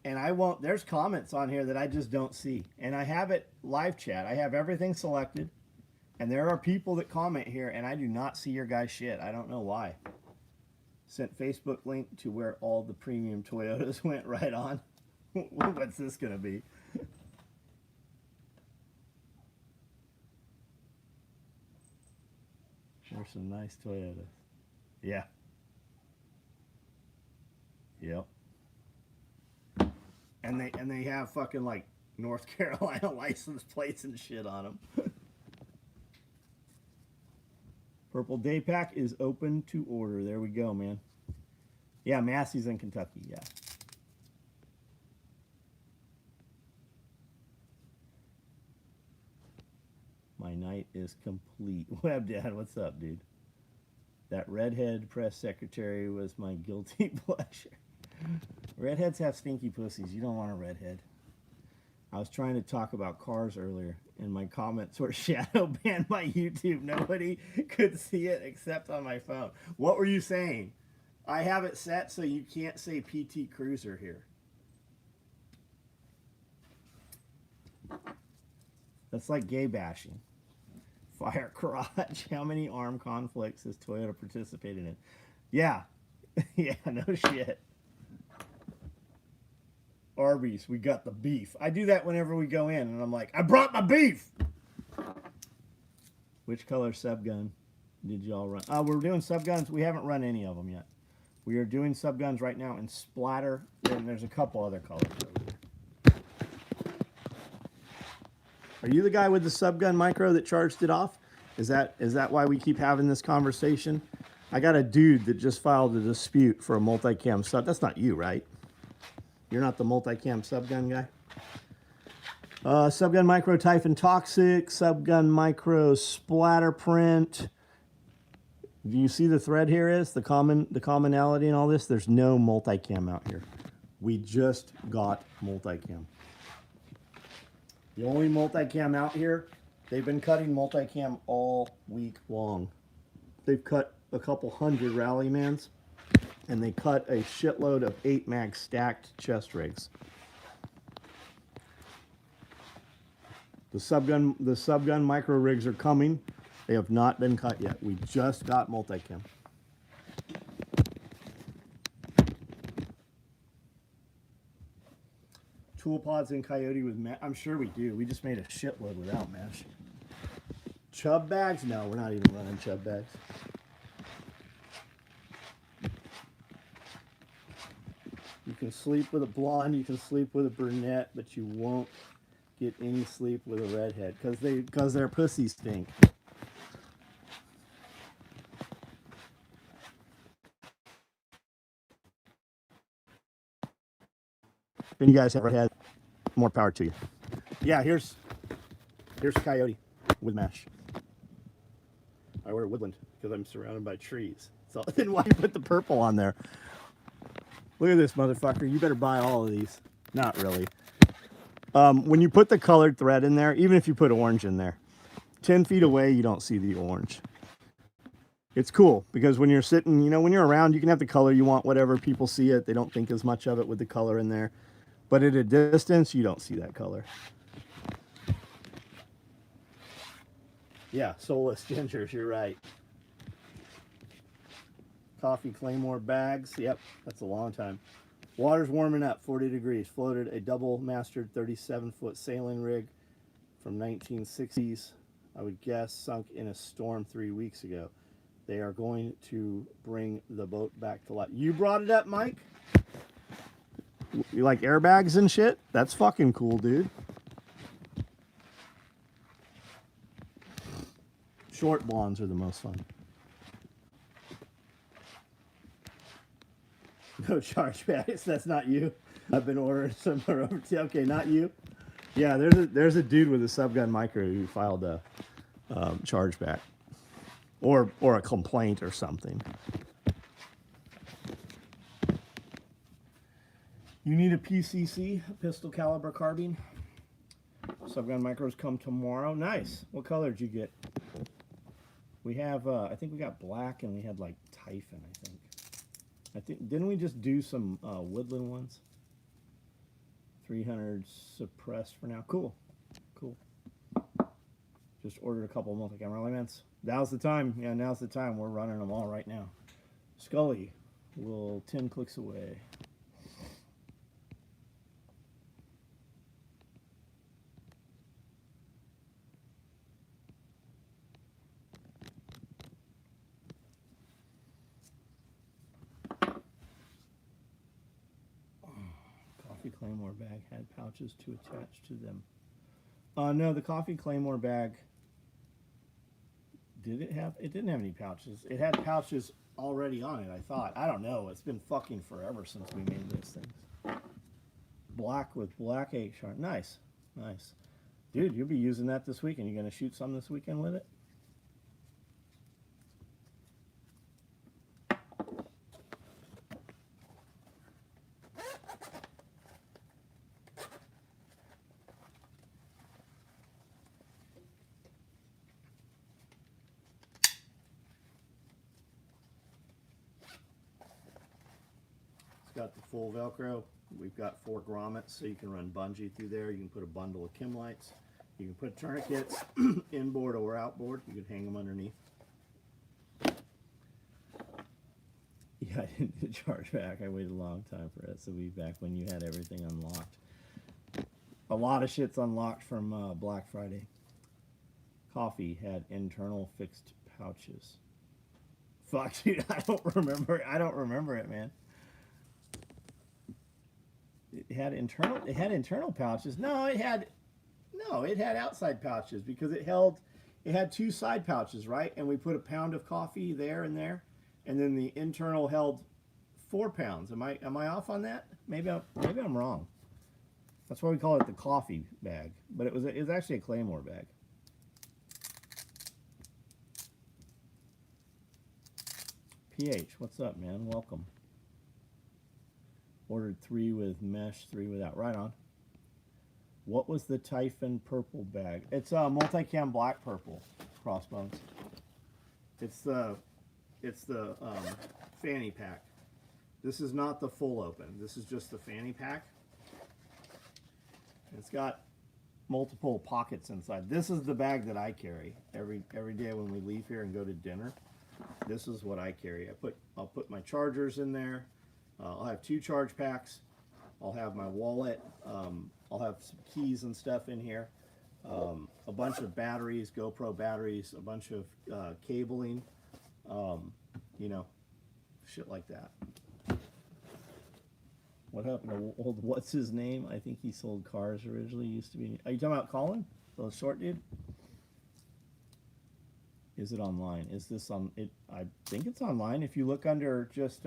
And I won't, there's comments on here that I just don't see. And I have it live chat. I have everything selected. And there are people that comment here, and I do not see your guys' shit. I don't know why. Sent Facebook link to where all the premium Toyotas went right on. What's this gonna be? There's some nice Toyotas. Yeah. Yep. And they have fucking like North Carolina license plates and shit on them. Purple Day Pack is open to order. There we go, man. Yeah, Massey's in Kentucky, yeah. My night is complete. Web Dad, what's up, dude? That redhead press secretary was my guilty pleasure. Redheads have stinky pussies. You don't want a redhead. I was trying to talk about cars earlier, and my comments were shadow banned by YouTube. Nobody could see it except on my phone. What were you saying? I have it set so you can't say PT Cruiser here. That's like gay bashing. Fire crotch. How many armed conflicts has Toyota participated in? Yeah. Yeah, no shit. Arby's, we got the beef. I do that whenever we go in, and I'm like, I brought my beef. Which color subgun did y'all run? We're doing subguns. We haven't run any of them yet. We are doing subguns right now in splatter, and there's a couple other colors over there. Are you the guy with the subgun micro that charged it off? Is that why we keep having this conversation? I got a dude that just filed a dispute for a multicam sub. That's not you, right? You're not the multicam subgun guy? Subgun micro Typhon Toxic, subgun micro splatter print. Do you see the thread here is? The commonality in all this? There's no multicam out here. We just got multicam. The only multicam out here, they've been cutting multicam all week long. They've cut a couple hundred Rallymans, and they cut a shitload of 8-mag stacked chest rigs. The subgun micro rigs are coming. They have not been cut yet. We just got multicam. Tool pods in Coyote with mesh. I'm sure we do. We just made a shitload without mesh. Chub bags? No, we're not even running chub bags. You can sleep with a blonde, you can sleep with a brunette, but you won't get any sleep with a redhead because their pussies stink. If you guys have redhead, more power to you. Yeah, here's Coyote with mesh. I wear woodland because I'm surrounded by trees. So then why you put the purple on there? Look at this motherfucker. You better buy all of these. Not really. When you put the colored thread in there, even if you put orange in there, 10 feet away, you don't see the orange. It's cool because when you're sitting, when you're around, you can have the color you want, whatever. People see it. They don't think as much of it with the color in there. But at a distance, you don't see that color. Yeah, soulless gingers, you're right. Coffee Claymore bags. Yep, that's a long time. Water's warming up, 40 degrees. Floated a double-mastered 37-foot sailing rig from 1960s. I would guess sunk in a storm 3 weeks ago. They are going to bring the boat back to life. You brought it up, Mike? You like airbags and shit? That's fucking cool, dude. Short blondes are the most fun. No chargebacks. That's not you. I've been ordering some over to. Okay, not you. Yeah, there's a dude with a subgun micro who filed a chargeback or a complaint or something. You need a PCC, pistol caliber carbine. Subgun micros come tomorrow. Nice. What color did you get? We have, I think we got black and we had like Typhon, I think. Didn't we just do some woodland ones? 300 suppressed for now. Cool. Cool. Just ordered a couple multi-camera elements. Now's the time. Yeah, now's the time. We're running them all right now. Scully, A little 10 clicks away. Coffee Claymore bag had pouches to attach to them. No, the Coffee Claymore bag, did it have, it didn't have any pouches. It had pouches already on it, I thought. I don't know. It's been fucking forever since we made those things. Black with black 8 sharp. Nice. Nice. Dude, you'll be using that this weekend. You gonna shoot some this weekend with it? It's got the full Velcro. We've got 4 grommets, so you can run bungee through there. You can put a bundle of Kim lights. You can put tourniquets inboard or outboard. You can hang them underneath. Yeah, I didn't get charged back. I waited a long time for SOE back when you had everything unlocked. A lot of shit's unlocked from Black Friday. Coffee had internal fixed pouches. Fuck, dude, I don't remember. I don't remember it, man. It had internal pouches. No, it had outside pouches because it had 2 side pouches, right? And we put a pound of coffee there and there, and then the internal held 4 pounds. Am I off on that? Maybe I'm wrong. That's why we call it the coffee bag, but it was actually a Claymore bag. PH, what's up, man? Welcome. Ordered 3 with mesh, 3 without. Right on. What was the Typhon purple bag? It's a multicam black purple crossbones. It's the fanny pack. This is not the full open. This is just the fanny pack. It's got multiple pockets inside. This is the bag that I carry every day when we leave here and go to dinner. This is what I carry. I'll put my chargers in there. I'll have 2 charge packs. I'll have my wallet. I'll have some keys and stuff in here. A bunch of batteries, GoPro batteries, a bunch of cabling, you know, shit like that. What happened to old, what's his name? I think he sold cars originally. Used to be. Are you talking about Colin? The short dude? Is it online? Is this on it? I think it's online. If you look under just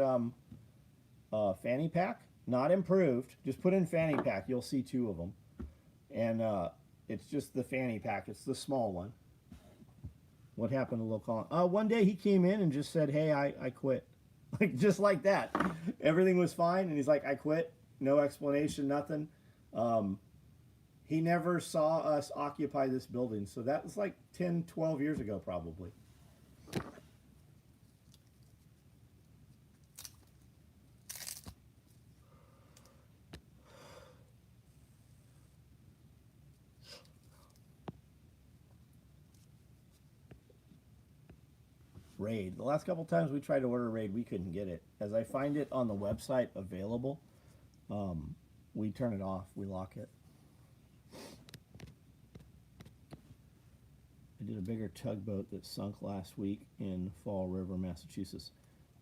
fanny pack, not improved, just put in fanny pack, you'll see 2 of them. And it's just the fanny pack. It's the small one. What happened to little Colin? One day he came in and just said, hey, I quit. Like, just like that. Everything was fine, and he's like, I quit. No explanation, nothing. He never saw us occupy this building, so that was like 10, 12 years ago, probably. Raid. The last couple times we tried to order Raid, we couldn't get it. As I find it on the website available, we turn it off. We lock it. I did a bigger tugboat that sunk last week in Fall River, Massachusetts.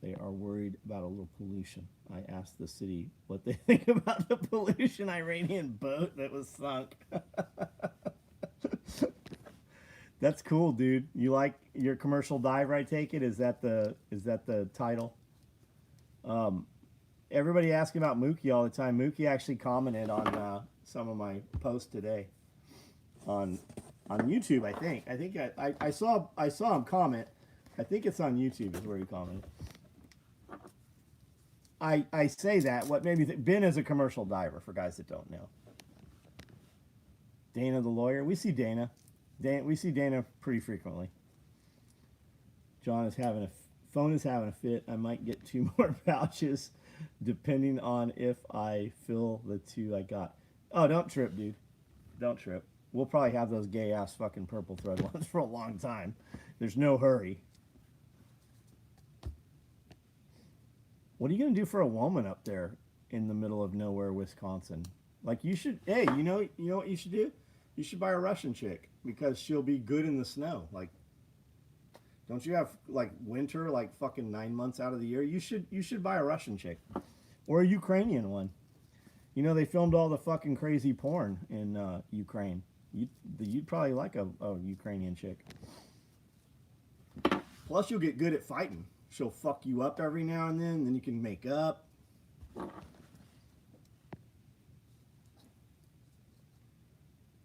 They are worried about a little pollution. I asked the city what they think about the pollution Iranian boat that was sunk. That's cool, dude. You like your commercial dive, I take it? Is that the title? Everybody asking about Mookie all the time. Mookie actually commented on some of my posts today on YouTube. I saw him comment. I think it's on YouTube is where he commented. I say that what made me think Ben is a commercial diver for guys that don't know. Dana the lawyer. We see Dana. We see Dana pretty frequently. John is having phone is having a fit. I might get 2 more pouches, depending on if I fill the 2 I got. Oh, don't trip, dude. Don't trip. We'll probably have those gay ass fucking purple thread ones for a long time. There's no hurry. What are you gonna do for a woman up there in the middle of nowhere, Wisconsin? Like you should. Hey, you know what you should do? You should buy a Russian chick because she'll be good in the snow. Like, don't you have like winter like fucking 9 months out of the year? You should buy a Russian chick or a Ukrainian one. You know they filmed all the fucking crazy porn in Ukraine. You'd probably like a Ukrainian chick. Plus, you'll get good at fighting. She'll fuck you up every now and then you can make up.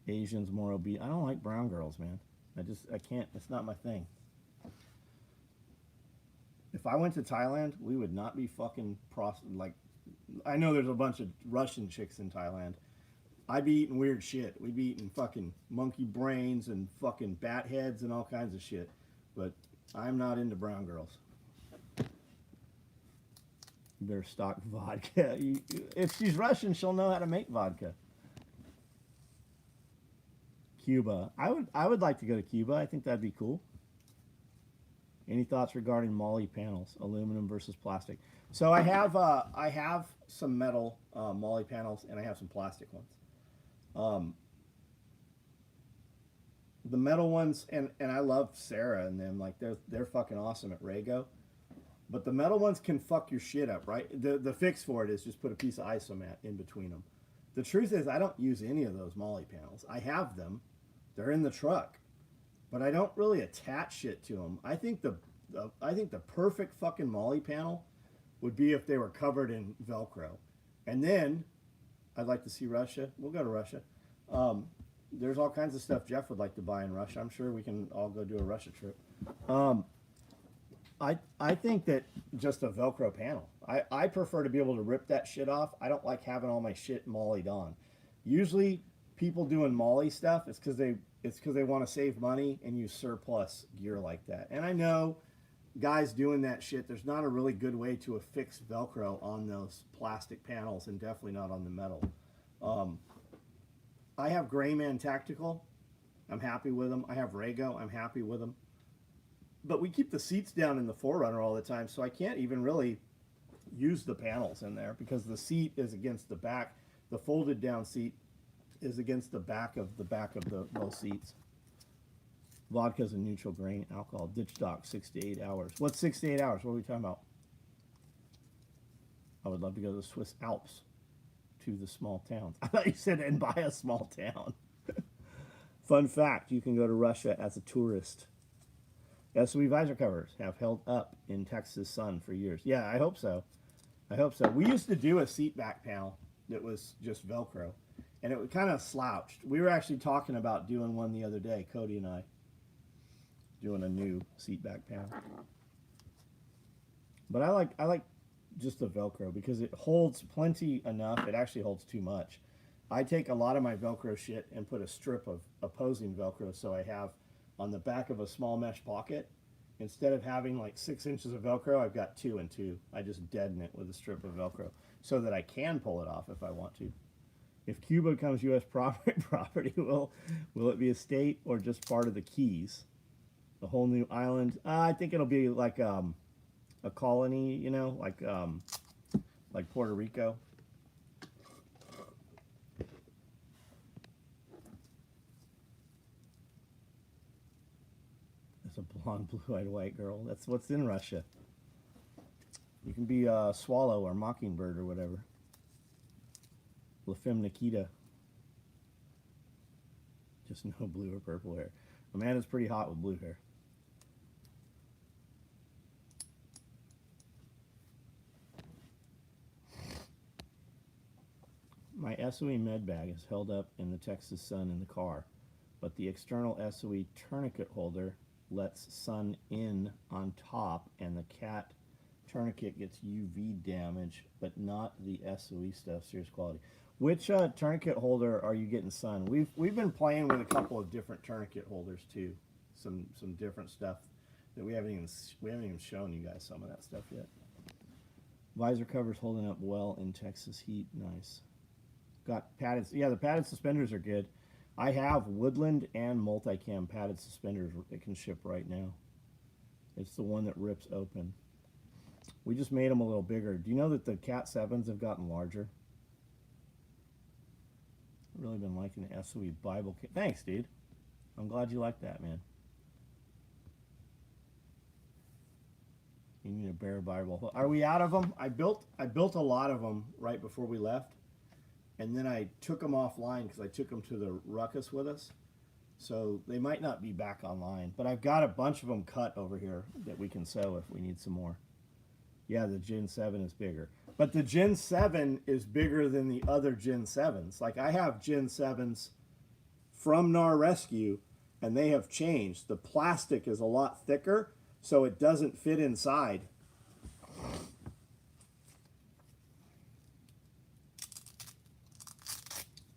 Asians more obese. I don't like brown girls, man. I can't. It's not my thing. If I went to Thailand, we would not be fucking like. I know there's a bunch of Russian chicks in Thailand. I'd be eating weird shit. We'd be eating fucking monkey brains and fucking bat heads and all kinds of shit. But I'm not into brown girls. You better stock vodka. If she's Russian, she'll know how to make vodka. Cuba. I would like to go to Cuba. I think that'd be cool. Any thoughts regarding Molly panels, aluminum versus plastic? So I have some metal Molly panels and I have some plastic ones. The metal ones and I love Sarah and them, like they're fucking awesome at Rego. But the metal ones can fuck your shit up, right? The fix for it is just put a piece of isomat in between them. The truth is I don't use any of those Molly panels. I have them. They're in the truck. But I don't really attach shit to them. I think the perfect fucking Molly panel would be if they were covered in Velcro. And then I'd like to see Russia. We'll go to Russia. There's all kinds of stuff Jeff would like to buy in Russia. I'm sure we can all go do a Russia trip. I think that just a Velcro panel. I prefer to be able to rip that shit off. I don't like having all my shit mollied on. Usually people doing Molly stuff, it's because they want to save money and use surplus gear like that. And I know guys doing that shit, there's not a really good way to affix Velcro on those plastic panels and definitely not on the metal. I have Grayman Tactical. I'm happy with them. I have Rego. I'm happy with them. But we keep the seats down in the 4Runner all the time, so I can't even really use the panels in there because the seat is against the back. The folded down seat is against the back of those seats. Vodka's a neutral grain alcohol. Ditch dock, 6 to 8 hours. What's 6 to 8 hours? What are we talking about? I would love to go to the Swiss Alps, to the small towns. I thought you said and buy a small town. Fun fact, you can go to Russia as a tourist. SOE visor covers have held up in Texas sun for years. Yeah, I hope so. I hope so. We used to do a seat back panel that was just Velcro, and it kind of slouched. We were actually talking about doing one the other day, Cody and I, doing a new seat back panel. But I like just the Velcro because it holds plenty enough. It actually holds too much. I take a lot of my Velcro shit and put a strip of opposing Velcro so I have on the back of a small mesh pocket. Instead of having like 6 inches of Velcro, I've got 2 and 2. I just deaden it with a strip of Velcro so that I can pull it off if I want to. If Cuba becomes U.S. property, will it be a state or just part of the Keys? The whole new island? I think it'll be like a colony, you know, like Puerto Rico. It's a blonde, blue-eyed white girl. That's what's in Russia. You can be a swallow or mockingbird or whatever. La Femme Nikita. Just no blue or purple hair. Amanda's pretty hot with blue hair. My SOE med bag is held up in the Texas sun in the car, but the external SOE tourniquet holder lets sun in on top, and the cat tourniquet gets UV damage, but not the SOE stuff. Serious quality. Which tourniquet holder are you getting sun? We've been playing with a couple of different tourniquet holders too. Some different stuff that we haven't even shown you guys some of that stuff yet. Visor covers holding up well in Texas heat. Nice. Got padded. Yeah, the padded suspenders are good. I have Woodland and Multicam padded suspenders that can ship right now. It's the one that rips open. We just made them a little bigger. Do you know that the Cat 7s have gotten larger? I've really been liking the SOE Bible kit. Thanks, dude. I'm glad you like that, man. You need a bare Bible. Are we out of them? I built a lot of them right before we left, and then I took them offline because I took them to the ruckus with us. So they might not be back online, but I've got a bunch of them cut over here that we can sew if we need some more. Yeah, the Gen 7 is bigger. But the Gen 7 is bigger than the other Gen 7s. Like, I have Gen 7s from NAR Rescue, and they have changed. The plastic is a lot thicker, so it doesn't fit inside.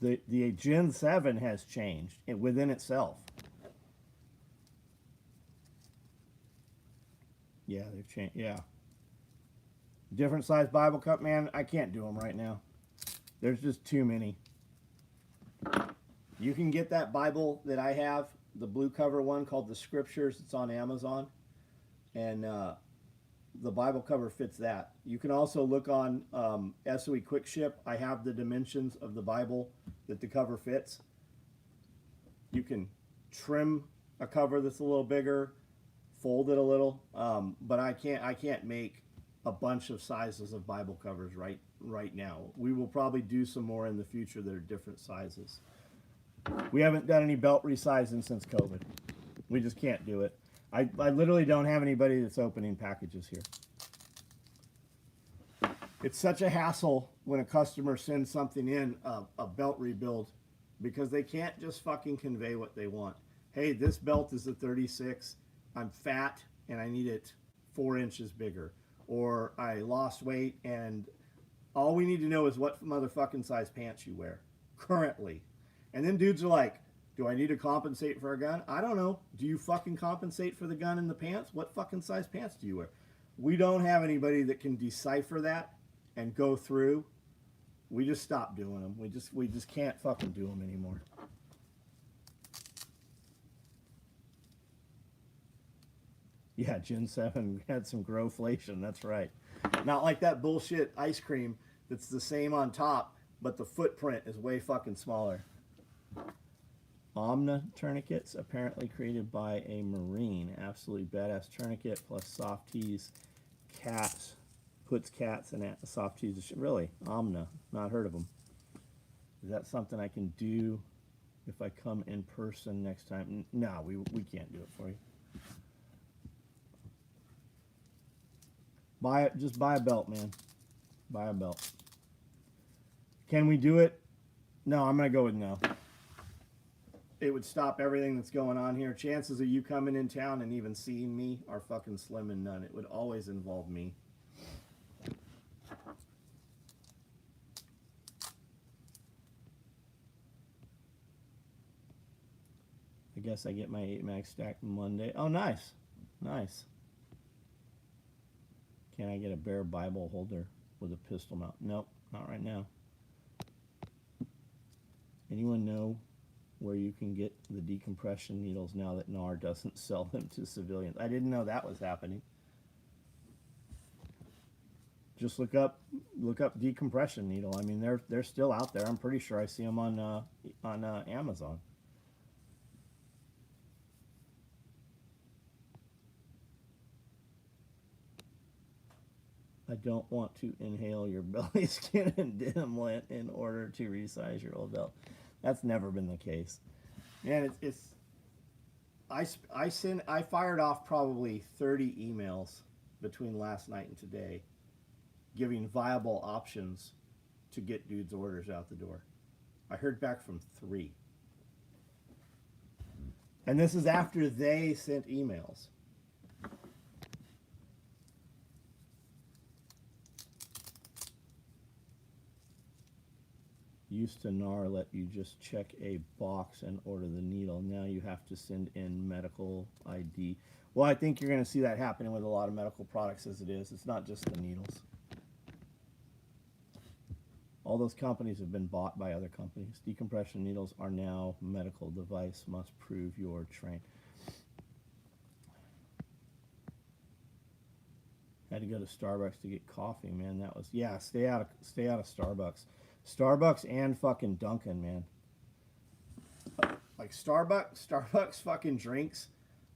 The Gen 7 has changed within itself. Yeah, they've changed. Yeah. Different size Bible cup, man. I can't do them right now. There's just too many. You can get that Bible that I have, the blue cover one called the Scriptures. It's on Amazon. And the Bible cover fits that. You can also look on SOE Quick Ship. I have the dimensions of the Bible that the cover fits. You can trim a cover that's a little bigger, fold it a little, but I can't make a bunch of sizes of Bible covers right now. We will probably do some more in the future that are different sizes. We haven't done any belt resizing since COVID. We just can't do it. I literally don't have anybody that's opening packages here. It's such a hassle when a customer sends something in, a belt rebuild, because they can't just fucking convey what they want. Hey, this belt is a 36. I'm fat and I need it 4 inches bigger. Or I lost weight and all we need to know is what motherfucking size pants you wear currently. And then dudes are like, do I need to compensate for a gun? I don't know. Do you fucking compensate for the gun and the pants? What fucking size pants do you wear? We don't have anybody that can decipher that and go through. We just stopped doing them. We just can't fucking do them anymore. Yeah, Gen 7 had some growflation, that's right. Not like that bullshit ice cream that's the same on top, but the footprint is way fucking smaller. Omna tourniquets, apparently created by a Marine. Absolutely badass tourniquet, plus soft tees, cats, puts cats in soft tees. Really, Omna, not heard of them. Is that something I can do if I come in person next time? No, we can't do it for you. Just buy a belt, man. Buy a belt. Can we do it? No, I'm gonna go with no. It would stop everything that's going on here. Chances of you coming in town and even seeing me are fucking slim and none. It would always involve me. I guess I get my 8 mag stack Monday. Oh, nice. Nice. Can I get a bare Bible holder with a pistol mount? Nope, not right now. Anyone know where you can get the decompression needles now that NAR doesn't sell them to civilians? I didn't know that was happening. Just look up decompression needle. I mean, they're still out there. I'm pretty sure I see them on Amazon. I don't want to inhale your belly skin and dim lint in order to resize your old belt. That's never been the case. And I fired off probably 30 emails between last night and today, giving viable options to get dudes' orders out the door. I heard back from 3. And this is after they sent emails. Used to NAR let you just check a box and order the needle. Now you have to send in medical ID. Well, I think you're going to see that happening with a lot of medical products as it is. It's not just the needles. All those companies have been bought by other companies. Decompression needles are now medical device. Must prove you're trained. Had to go to Starbucks to get coffee, man. That was, yeah. Stay out of Starbucks. Starbucks and fucking Dunkin', man. Like Starbucks fucking drinks.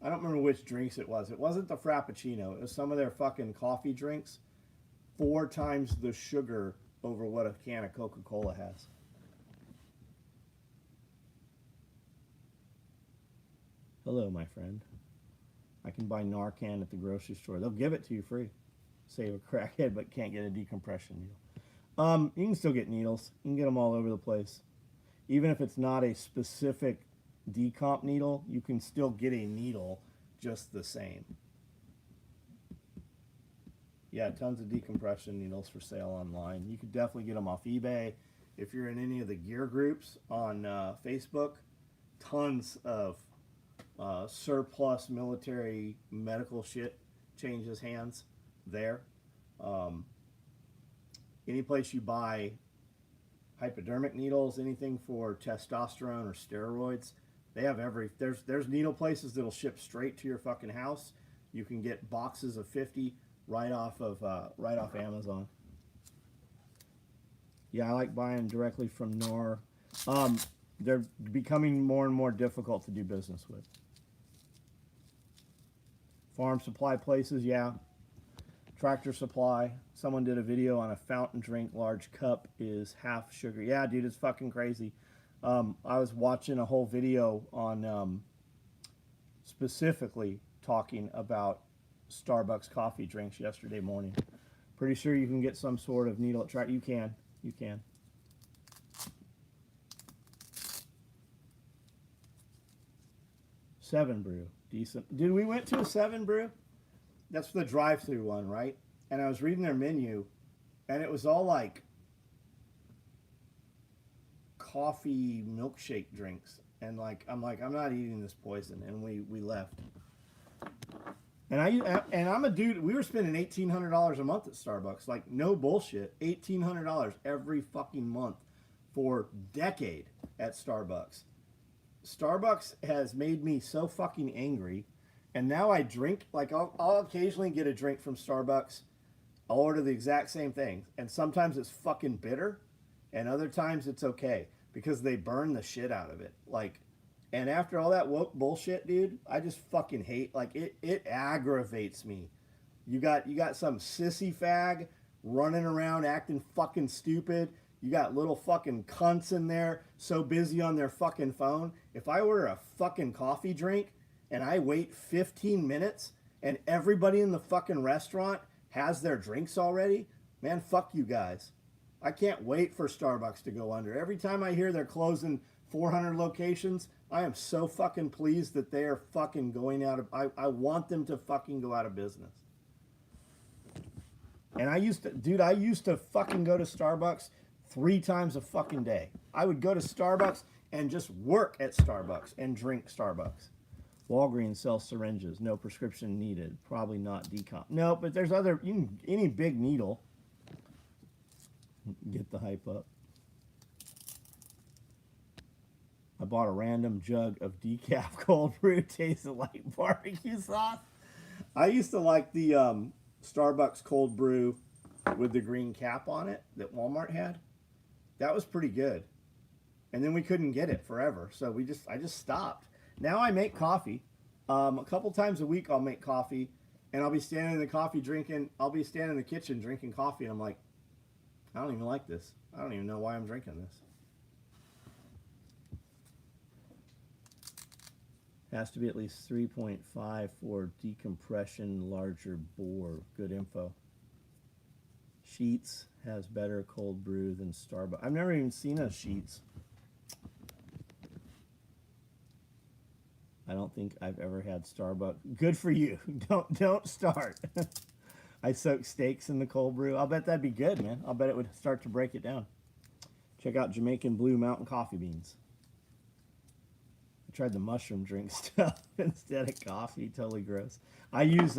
I don't remember which drinks it was. It wasn't the Frappuccino. It was some of their fucking coffee drinks. 4 times the sugar over what a can of Coca-Cola has. Hello, my friend. I can buy Narcan at the grocery store. They'll give it to you free. Save a crackhead, but can't get a decompression needle. You can still get needles. You can get them all over the place. Even if it's not a specific decomp needle, you can still get a needle just the same. Yeah, tons of decompression needles for sale online. You could definitely get them off eBay. If you're in any of the gear groups on Facebook, tons of surplus military medical shit changes hands there. Any place you buy hypodermic needles, anything for testosterone or steroids, they have there's needle places that'll ship straight to your fucking house. You can get boxes of 50 right off Amazon. Yeah, I like buying directly from NOR. They're becoming more and more difficult to do business with. Farm supply places, yeah. Tractor Supply. Someone did a video on a fountain drink large cup is half sugar. Yeah, dude, it's fucking crazy. I was watching a whole video on specifically talking about Starbucks coffee drinks yesterday morning. Pretty sure you can get some sort of needle at Tractor. You can. Seven Brew, decent. Dude, we went to a Seven Brew. That's the drive-through one, right? And I was reading their menu, and it was all like coffee milkshake drinks. And I'm not eating this poison. And we left. And I'm a dude. We were spending $1,800 a month at Starbucks. Like, no bullshit. $1,800 every fucking month for decade at Starbucks. Starbucks has made me so fucking angry. And now I drink, like, I'll occasionally get a drink from Starbucks. I'll order the exact same thing. And sometimes it's fucking bitter. And other times it's okay. Because they burn the shit out of it. Like, and after all that woke bullshit, dude, I just fucking hate, like, it aggravates me. You got some sissy fag running around acting fucking stupid. You got little fucking cunts in there so busy on their fucking phone. If I order a fucking coffee drink and I wait 15 minutes and everybody in the fucking restaurant has their drinks already, man, fuck you guys. I can't wait for Starbucks to go under. Every time I hear they're closing 400 locations, I am so fucking pleased that they are fucking going out of... I want them to fucking go out of business. And I used to fucking go to Starbucks 3 times a fucking day. I would go to Starbucks and just work at Starbucks and drink Starbucks. Walgreens sells syringes, no prescription needed. Probably not decomp. No, but there's other, any big needle. Get the hype up. I bought a random jug of decaf cold brew. Tasted like barbecue sauce. I used to like the Starbucks cold brew with the green cap on it that Walmart had. That was pretty good. And then we couldn't get it forever, so I just stopped. Now I make coffee. A couple times a week I'll make coffee, and I'll be standing in the kitchen drinking coffee, and I'm like, I don't even like this. I don't even know why I'm drinking this. Has to be at least 3.5 for decompression, larger bore. Good info. Sheets has better cold brew than Starbucks. I've never even seen a Sheets. I don't think I've ever had Starbucks. Good for you. Don't start. I soak steaks in the cold brew. I'll bet that'd be good, man. I'll bet it would start to break it down. Check out Jamaican Blue Mountain coffee beans. I tried the mushroom drink stuff instead of coffee. Totally gross. I use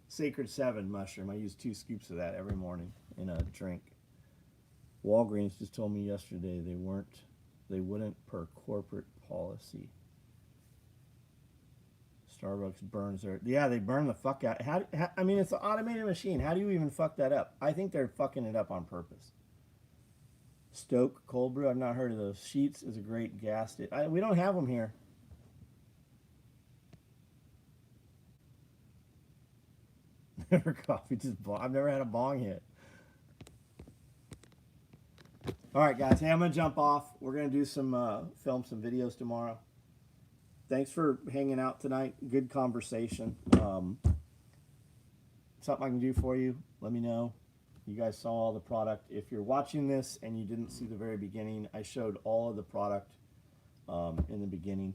Sacred 7 mushroom. I use 2 scoops of that every morning in a drink. Walgreens just told me yesterday they wouldn't per corporate policy. Starbucks burns their, yeah, they burn the fuck out. I mean, it's an automated machine. How do you even fuck that up? I think they're fucking it up on purpose. Stoke cold brew, I've not heard of those. Sheets is a great gas. We don't have them here. Never coffee, just bong. I've never had a bong hit. All right, guys. Hey, I'm gonna jump off. We're gonna do some film some videos tomorrow. Thanks for hanging out tonight. Good conversation. Something I can do for you, let me know. You guys saw all the product. If you're watching this and you didn't see the very beginning, I showed all of the product in the beginning.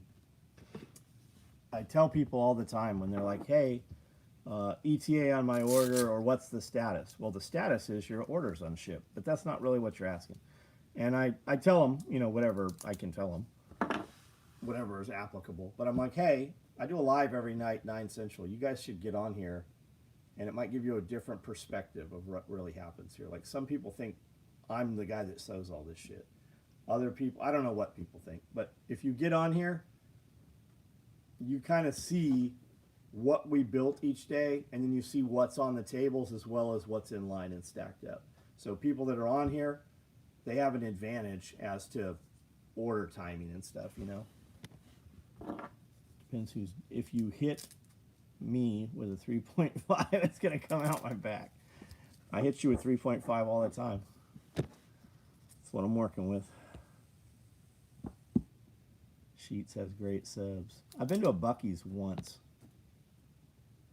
I tell people all the time when they're like, hey, ETA on my order, or what's the status? Well, the status is your order's unshipped, but that's not really what you're asking. And I tell them, you know, whatever I can tell them, whatever is applicable. But I'm like, hey, I do a live every night, 9 Central. You guys should get on here, and it might give you a different perspective of what really happens here. Like, some people think I'm the guy that sews all this shit. Other people, I don't know what people think, but if you get on here, you kind of see what we built each day, and then you see what's on the tables as well as what's in line and stacked up. So people that are on here, they have an advantage as to order timing and stuff, you know. Depends who's, if you hit me with a 3.5, it's gonna come out my back. I hit you with 3.5 all the time. That's what I'm working with. Sheets has great subs. I've been to a Buc-ee's once.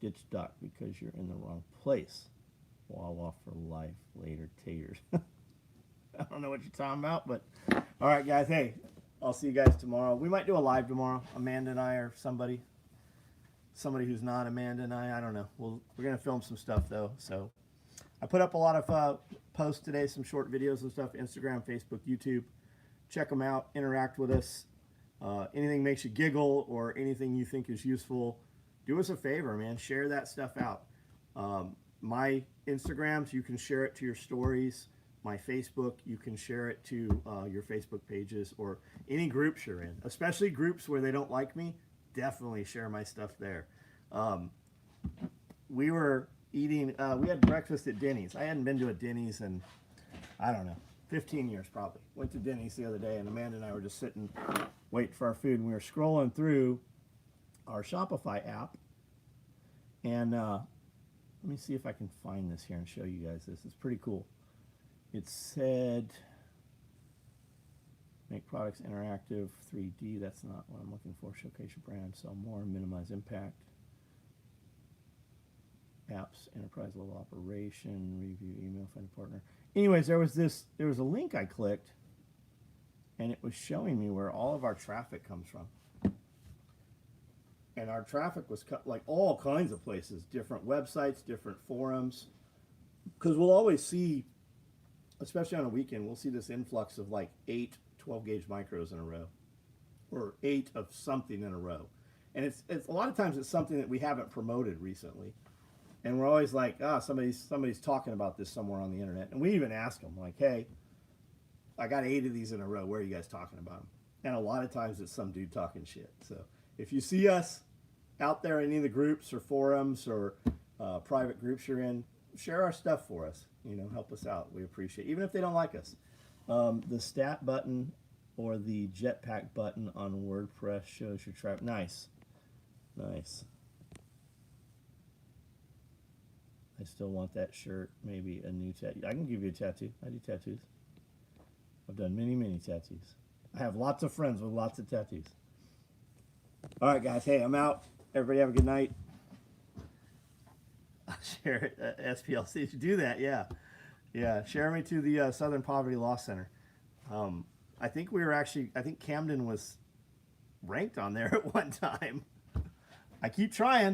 Ditch duck because you're in the wrong place. Wawa for life later, taters. I don't know what you're talking about, but all right, guys. Hey, I'll see you guys tomorrow. We might do a live tomorrow. Amanda and I, or somebody who's not Amanda and I don't know. We're gonna film some stuff though. So I put up a lot of posts today, some short videos and stuff. Instagram, Facebook, YouTube. Check them out. Interact with us. Anything makes you giggle or anything you think is useful, do us a favor, man. Share that stuff out. My Instagrams, you can share it to your stories. My Facebook, you can share it to your Facebook pages or any groups you're in, especially groups where they don't like me. Definitely share my stuff there. We were eating, we had breakfast at Denny's. I hadn't been to a Denny's in, I don't know, 15 years probably. Went to Denny's the other day, and Amanda and I were just sitting, waiting for our food, and we were scrolling through our Shopify app, and let me see if I can find this here and show you guys this. It's pretty cool. It said make products interactive, 3D. That's not what I'm looking for. Showcase your brand, sell more, minimize impact. Apps, enterprise level operation, review, email, find a partner. Anyways, there was a link I clicked, and it was showing me where all of our traffic comes from. And our traffic was cut like all kinds of places, different websites, different forums. Because we'll always see, especially on a weekend, we'll see this influx of like 8 12-gauge micros in a row, or 8 of something in a row. And it's a lot of times it's something that we haven't promoted recently. And we're always like, somebody's talking about this somewhere on the internet. And we even ask them, like, hey, I got 8 of these in a row. Where are you guys talking about them? And a lot of times it's some dude talking shit. So if you see us out there in any of the groups or forums or private groups you're in, share our stuff for us. You know, help us out. We appreciate it. Even if they don't like us. The stat button or the jetpack button on WordPress shows your traffic. Nice. Nice. I still want that shirt. Maybe a new tattoo. I can give you a tattoo. I do tattoos. I've done many, many tattoos. I have lots of friends with lots of tattoos. All right, guys. Hey, I'm out. Everybody have a good night. I'll share it. SPLC should do that. Yeah. Yeah. Share me to the Southern Poverty Law Center. I think Camden was ranked on there at one time. I keep trying.